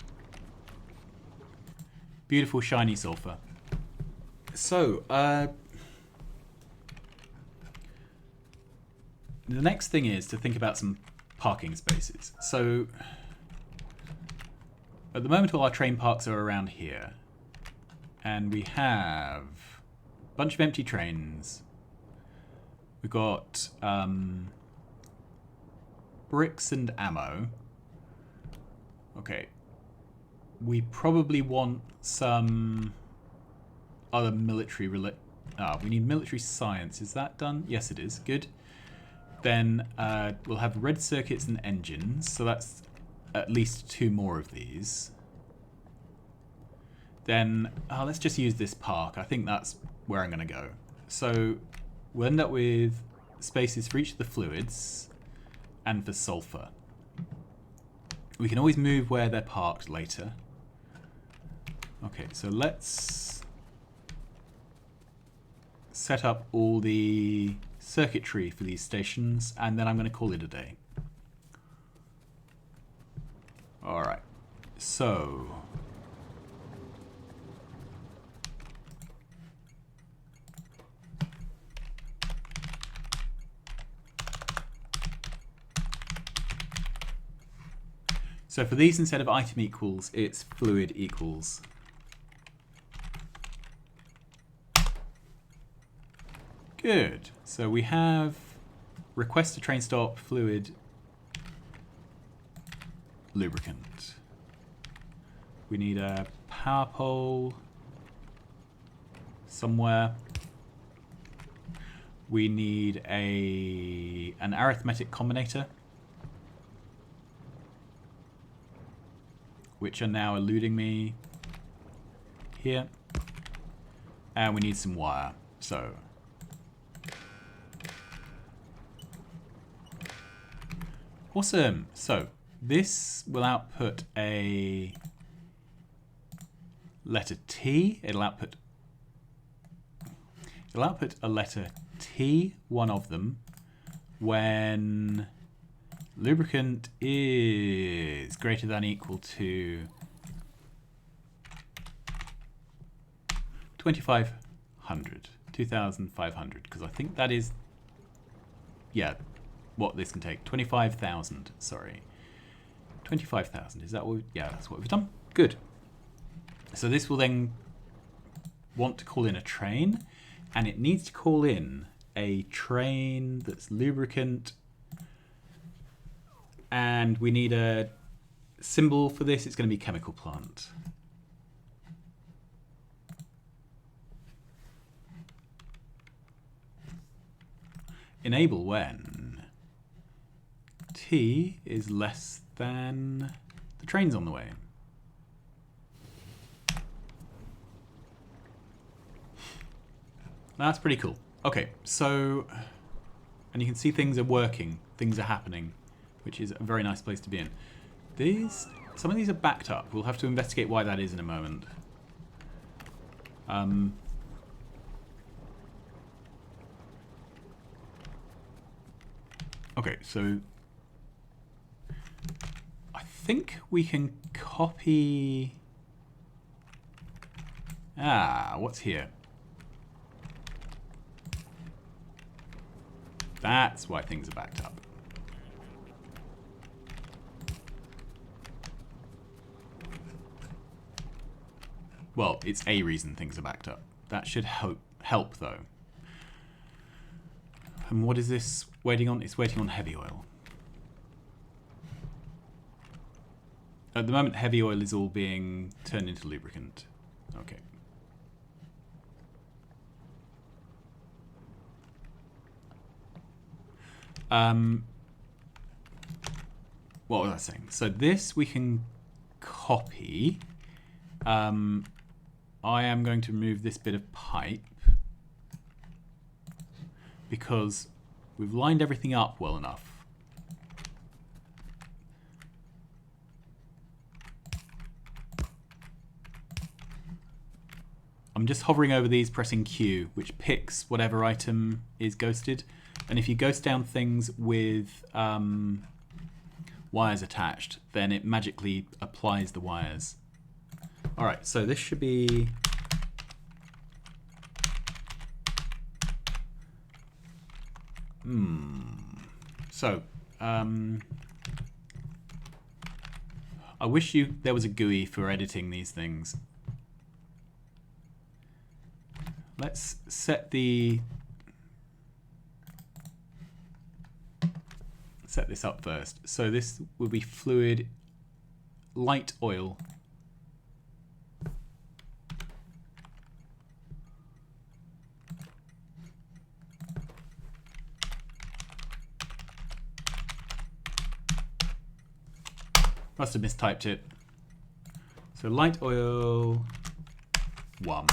Beautiful shiny sulfur. So, the next thing is to think about some parking spaces. So, at the moment all our train parks are around here. And we have a bunch of empty trains. We've got bricks and ammo. Okay. We probably want some other military we need military science. Is that done? Yes, it is. Good. Then we'll have red circuits and engines. So that's at least 2 more of these. Then let's just use this park. I think that's where I'm going to go. So we'll end up with spaces for each of the fluids and for sulfur. We can always move where they're parked later. Okay, so let's set up all the circuitry for these stations, and then I'm going to call it a day. Alright, so... So for these, instead of item equals, it's fluid equals. Good. So we have request a train stop, fluid, lubricant. We need a power pole somewhere. We need an arithmetic combinator, which are now eluding me here. And we need some wire. So awesome. So this will output a letter T. It'll output a letter T, one of them, when lubricant is greater than or equal to 2,500. 2,500, because I think that is, yeah, what this can take. 25,000, sorry. 25,000, is that what, yeah, that's what we've done. Good. So this will then want to call in a train, and it needs to call in a train that's lubricant, and we need a symbol for this. It's going to be chemical plant. Enable when T is less than the train's on the way. That's pretty cool. Okay, so, and you can see things are working, things are happening, which is a very nice place to be in. Some of these are backed up. We'll have to investigate why that is in a moment. Okay, so I think we can copy... what's here? That's why things are backed up. Well, it's a reason things are backed up. That should help though. And what is this waiting on? It's waiting on heavy oil. At the moment, heavy oil is all being turned into lubricant. Okay. What was I saying? So this we can copy. I am going to remove this bit of pipe because we've lined everything up well enough. I'm just hovering over these, pressing Q, which picks whatever item is ghosted. And if you ghost down things with wires attached, then it magically applies the wires. All right, so this should be... So, I wish there was a GUI for editing these things. Let's set this up first. So this will be fluid, light oil. Must have mistyped it. So light oil 1.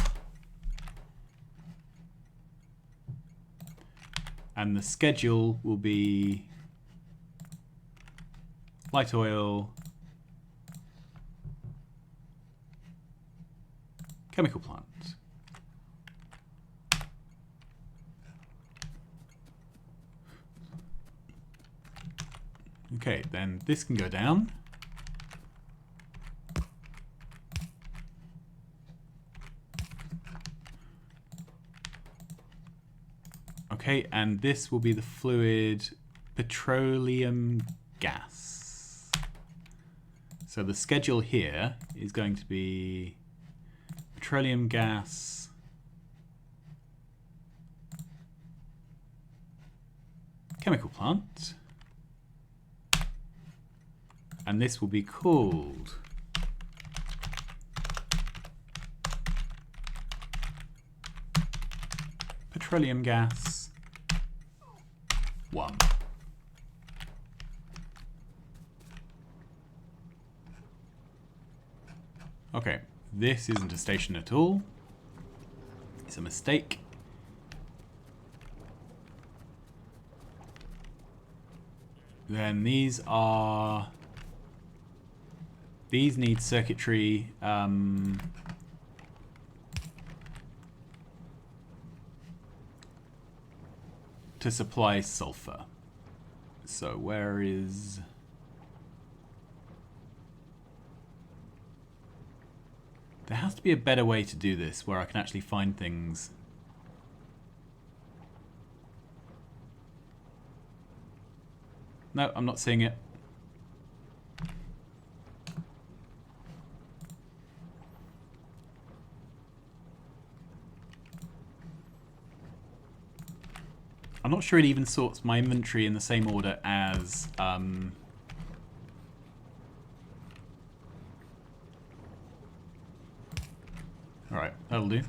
And the schedule will be light oil, chemical plant. Okay, then this can go down. Okay, and this will be the fluid petroleum gas. So the schedule here is going to be petroleum gas, chemical plant, and this will be called petroleum gas 1. Okay, this isn't a station at all. It's a mistake. Then these need circuitry to supply sulfur. So where is... There has to be a better way to do this where I can actually find things. No, I'm not seeing it. I'm not sure it even sorts my inventory in the same order as alright, that'll do.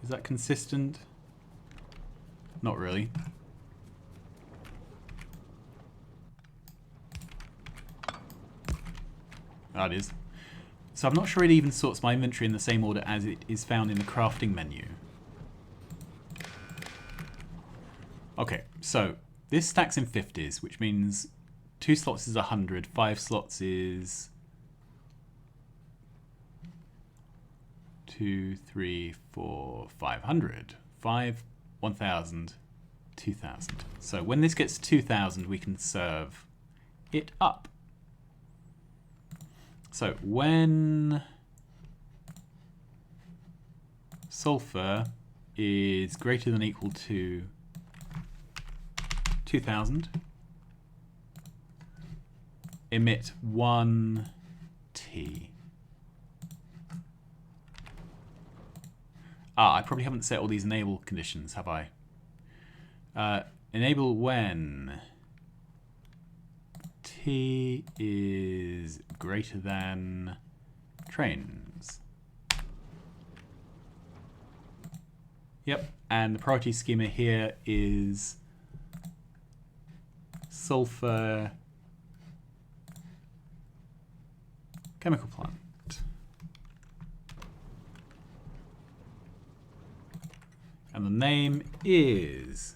Is that consistent? Not really. That is. So I'm not sure it even sorts my inventory in the same order as it is found in the crafting menu. Okay, so this stacks in 50s, which means 2 slots is 100, 5 slots is 2, 3, 4, 500. 5, 1,000, 2,000. So when this gets to 2,000, we can serve it up. So when sulfur is greater than or equal to 2,000, emit 1 T. I probably haven't set all these enable conditions, have I? Enable when T is greater than trains. Yep, and the priority schema here is sulfur chemical plant. And the name is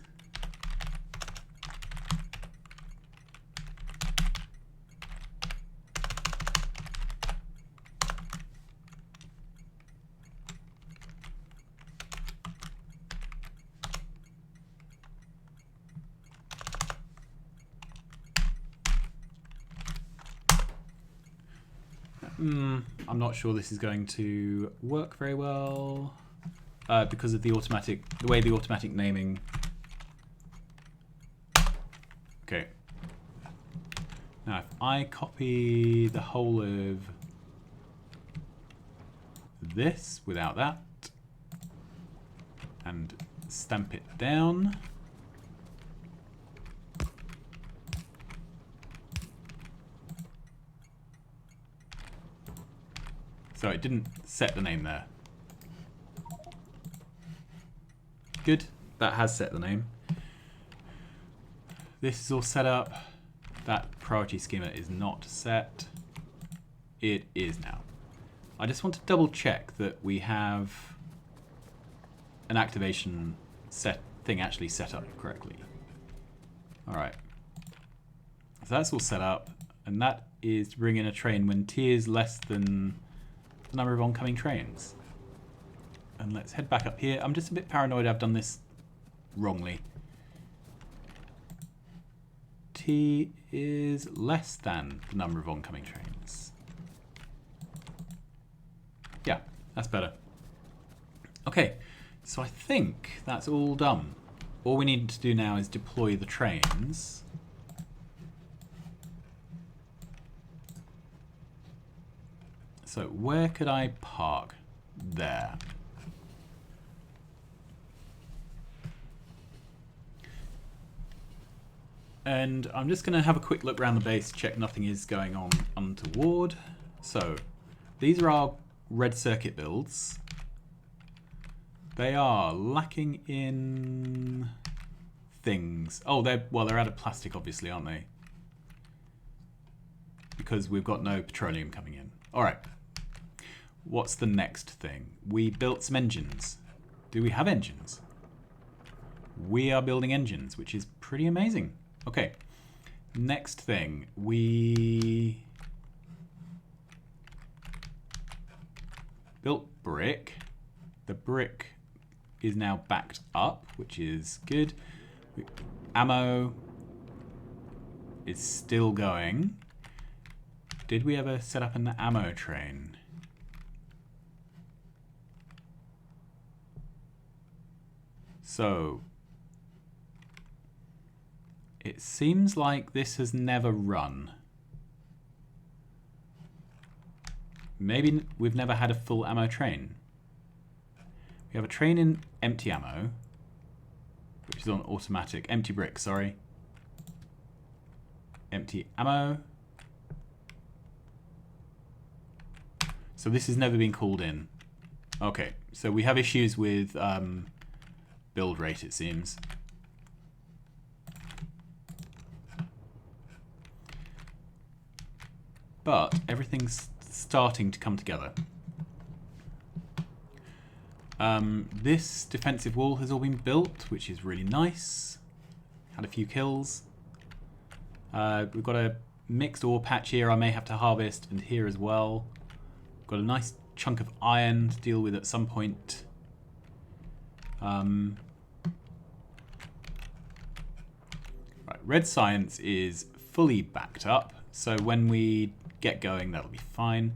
I'm not sure this is going to work very well because of the way the automatic naming. Okay. Now, if I copy the whole of this without that and stamp it down. So it didn't set the name there. Good, that has set the name. This is all set up. That priority schema is not set. It is now. I just want to double check that we have an activation thing actually set up correctly. All right. So that's all set up, and that is to bring in a train when T is less than the number of oncoming trains. And let's head back up here. I'm just a bit paranoid I've done this wrongly. T is less than the number of oncoming trains. Yeah, that's better. Okay, so I think that's all done. All we need to do now is deploy the trains. So where could I park? There. And I'm just going to have a quick look around the base, check nothing is going on untoward. So these are our red circuit builds. They are lacking in things. Oh, they're out of plastic, obviously, aren't they? Because we've got no petroleum coming in. All right. What's the next thing? We built some engines. Do we have engines? We are building engines, which is pretty amazing. Okay. Next thing, we built brick. The brick is now backed up, which is good. Ammo is still going. Did we ever set up an ammo train? So it seems like this has never run. Maybe we've never had a full ammo train. We have a train in empty ammo, which is on automatic. Empty brick, sorry. Empty ammo. So this has never been called in. Okay, so we have issues with build rate, it seems. But everything's starting to come together. This defensive wall has all been built, which is really nice. Had a few kills. We've got a mixed ore patch here I may have to harvest, and here as well. Got a nice chunk of iron to deal with at some point. Right, red science is fully backed up, so when we get going that'll be fine.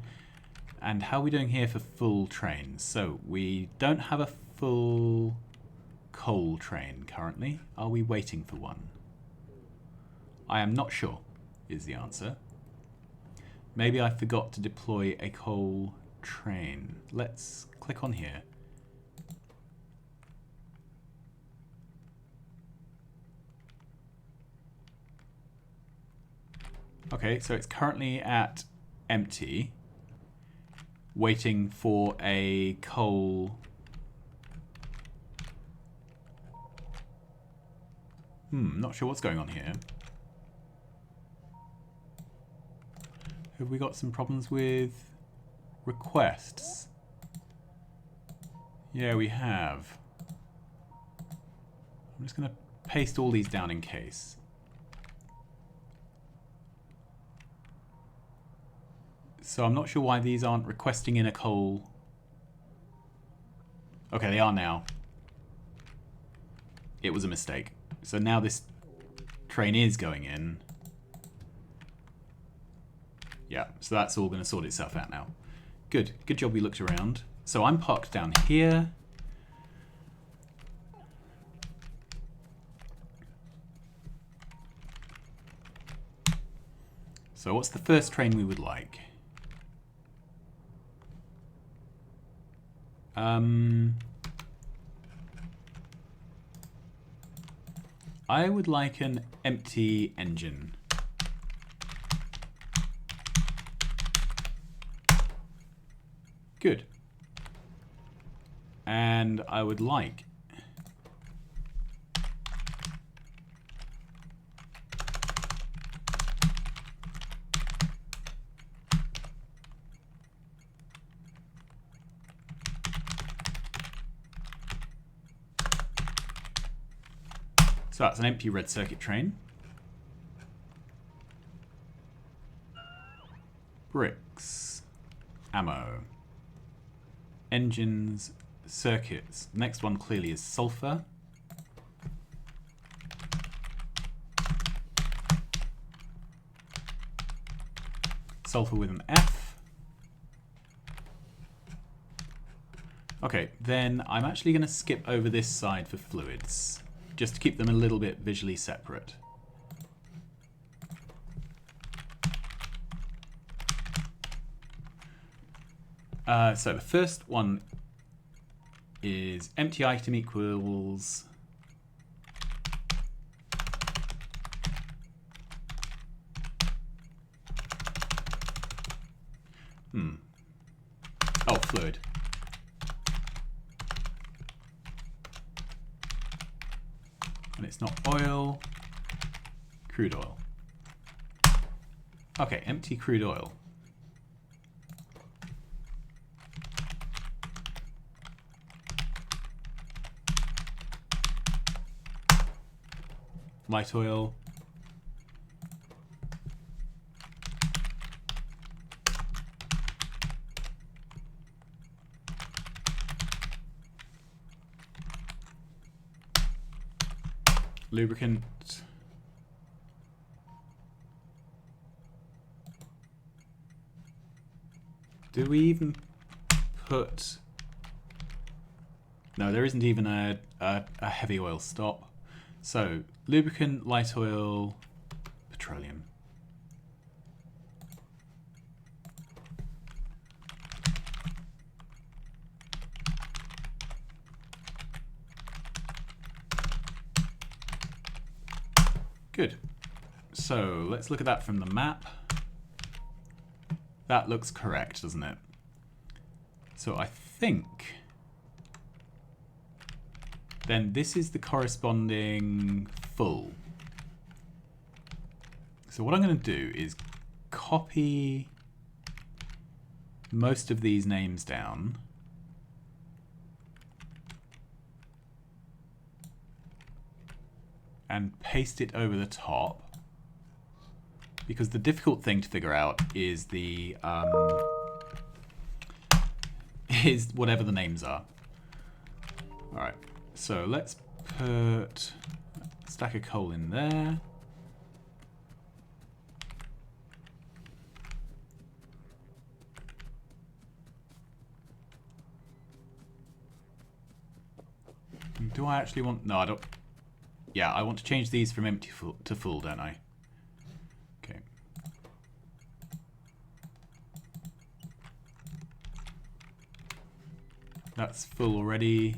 And how are we doing here for full trains? So we don't have a full coal train currently. Are we waiting for one? I am not sure is the answer. Maybe I forgot to deploy a coal train. Let's click on here. Okay, so it's currently at empty, waiting for a coal. Not sure what's going on here. Have we got some problems with requests? Yeah, we have. I'm just going to paste all these down in case. So I'm not sure why these aren't requesting in a coal. Okay, they are now. It was a mistake. So now this train is going in. Yeah, so that's all going to sort itself out now. Good. Good job we looked around. So I'm parked down here. So what's the first train we would like? I would like an empty engine. Good. And I would like so that's an empty red circuit train. Bricks. Ammo. Engines. Circuits. Next one clearly is sulphur. Sulphur with an F. Okay, then I'm actually going to skip over this side for fluids, just to keep them a little bit visually separate. So the first one is empty item equals oh, fluid. And it's not oil, crude oil. Okay, empty crude oil. Light oil. Lubricant. Do we even put... No, there isn't even a a heavy oil stop. So lubricant, light oil, petroleum. Good. So let's look at that from the map. That looks correct, doesn't it? So I think then this is the corresponding full. So what I'm going to do is copy most of these names down. And paste it over the top, because the difficult thing to figure out is the is whatever the names are. All right, so let's put a stack of coal in there. Do I actually want? No, I don't. Yeah, I want to change these from empty to full, don't I? Okay. That's full already.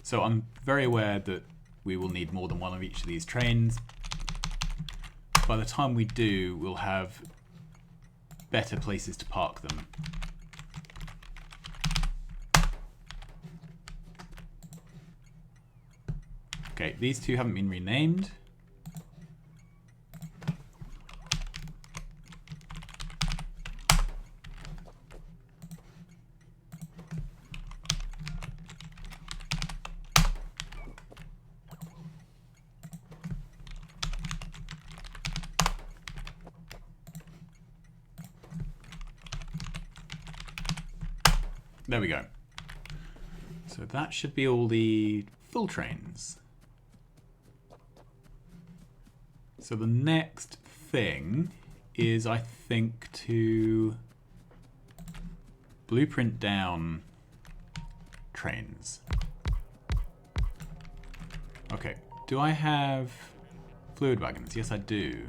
So I'm very aware that we will need more than one of each of these trains. By the time we do, we'll have better places to park them. Okay, these two haven't been renamed. There we go. So that should be all the full trains. So the next thing is, I think, to blueprint down trains. Okay, do I have fluid wagons? Yes, I do.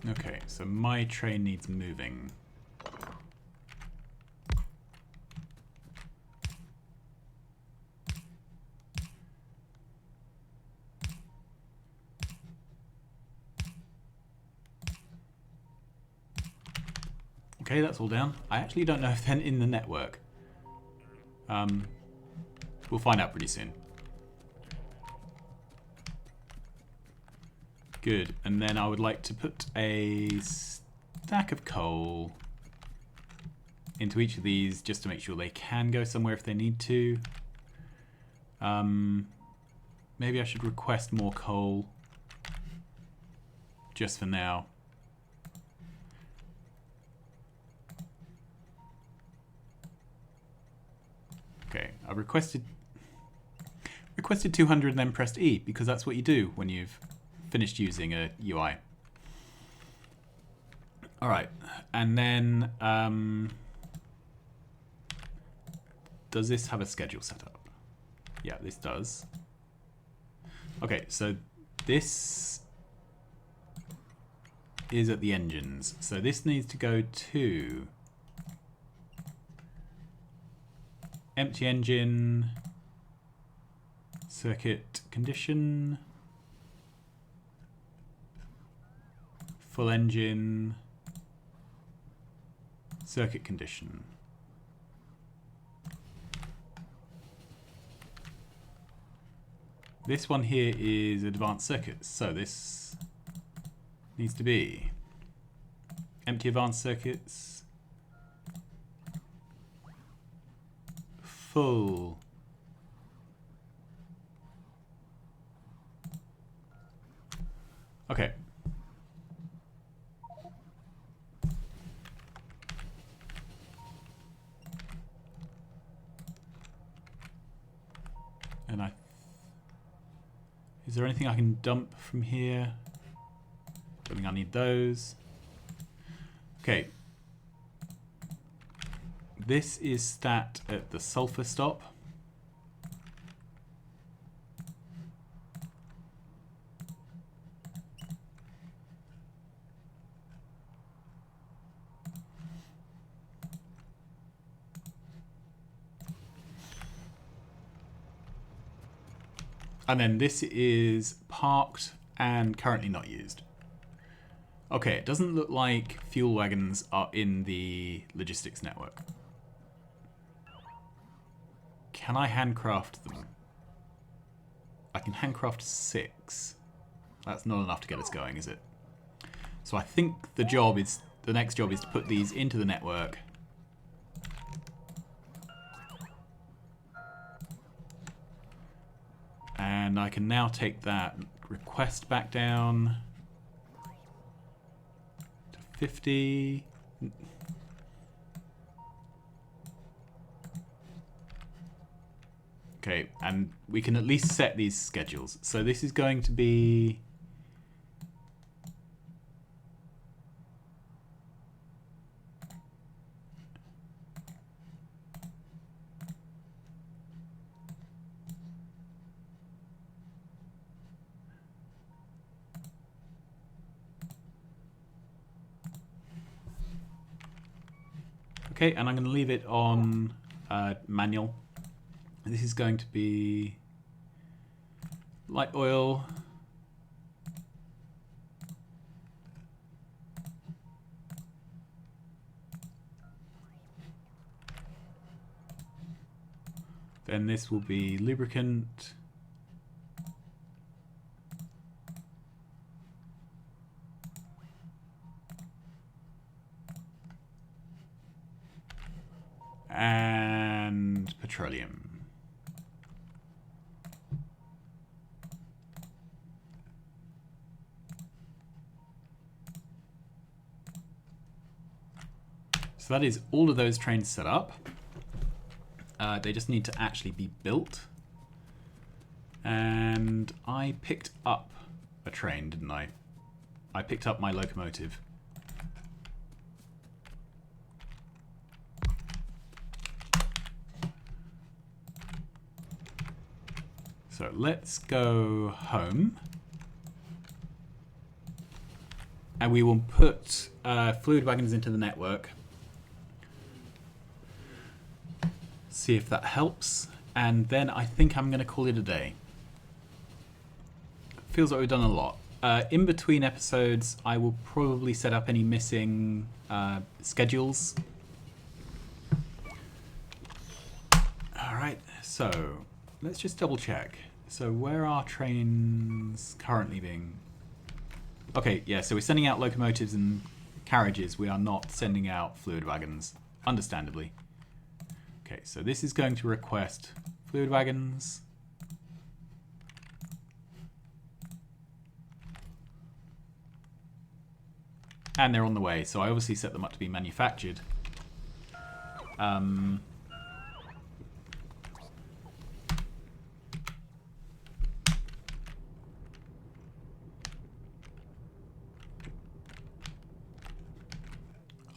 Okay, so my train needs moving. Okay, that's all down. I actually don't know if they're in the network. We'll find out pretty soon. Good, and then I would like to put a stack of coal into each of these just to make sure they can go somewhere if they need to. Maybe I should request more coal just for now. Okay, I requested 200 and then pressed E because that's what you do when you've finished using a UI. All right, and then does this have a schedule set up? Yeah, this does. Okay, so this is at the engines. So this needs to go to empty engine, circuit condition, full engine, circuit condition. This one here is advanced circuits, so this needs to be empty advanced circuits, full okay. Is there anything I can dump from here? Don't think I need those. Okay. This is stat at the sulfur stop. And then this is parked and currently not used. Okay, it doesn't look like fuel wagons are in the logistics network. Can I handcraft them? I can handcraft 6. That's not enough to get us going, is it? So I think the next job is to put these into the network. And I can now take that request back down to 50. Okay, and we can at least set these schedules. So this is going to be... Okay, and I'm going to leave it on manual. This is going to be light oil. Then this will be lubricant. And petroleum. So that is all of those trains set up. They just need to actually be built. And I picked up a train, didn't I? I picked up my locomotive. So let's go home. And we will put fluid wagons into the network. See if that helps. And then I think I'm going to call it a day. Feels like we've done a lot. In between episodes, I will probably set up any missing schedules. Alright, so let's just double check. So where are trains currently being... Okay, yeah, so we're sending out locomotives and carriages. We are not sending out fluid wagons, understandably. Okay, so this is going to request fluid wagons. And they're on the way, so I obviously set them up to be manufactured.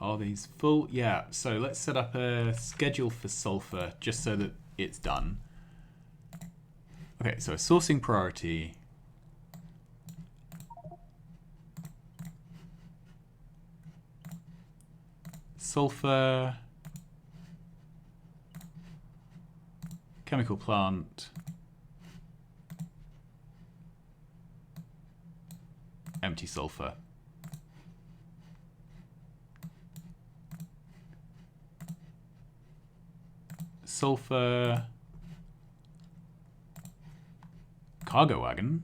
Are these full? Yeah, so let's set up a schedule for sulfur just so that it's done. Okay, so sourcing priority. Sulfur. Chemical plant. Empty sulfur. Sulfur. Cargo wagon.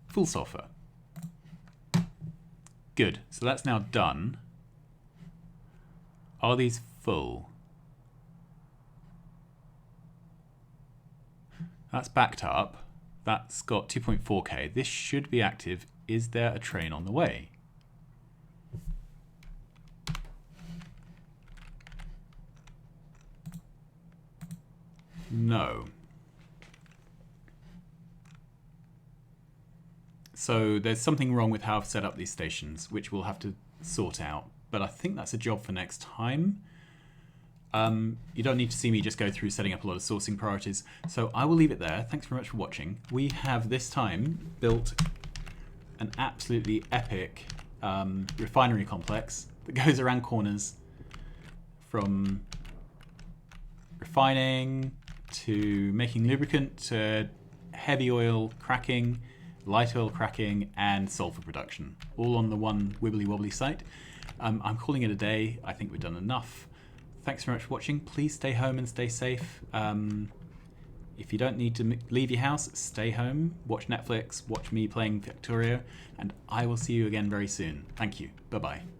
Full sulfur. Good. So that's now done. Are these full? That's backed up. That's got 2.4k. This should be active. Is there a train on the way? No. So there's something wrong with how I've set up these stations, which we'll have to sort out. But I think that's a job for next time. You don't need to see me just go through setting up a lot of sourcing priorities. So I will leave it there. Thanks very much for watching. We have this time built an absolutely epic refinery complex that goes around corners, from refining to making lubricant to heavy oil cracking, light oil cracking, and sulfur production, all on the one wibbly wobbly site. I'm calling it a day. I think we've done enough. Thanks very much for watching. Please stay home and stay safe. If you don't need to leave your house, stay home, watch Netflix, watch me playing Factorio, and I will see you again very soon. Thank you. Bye-bye.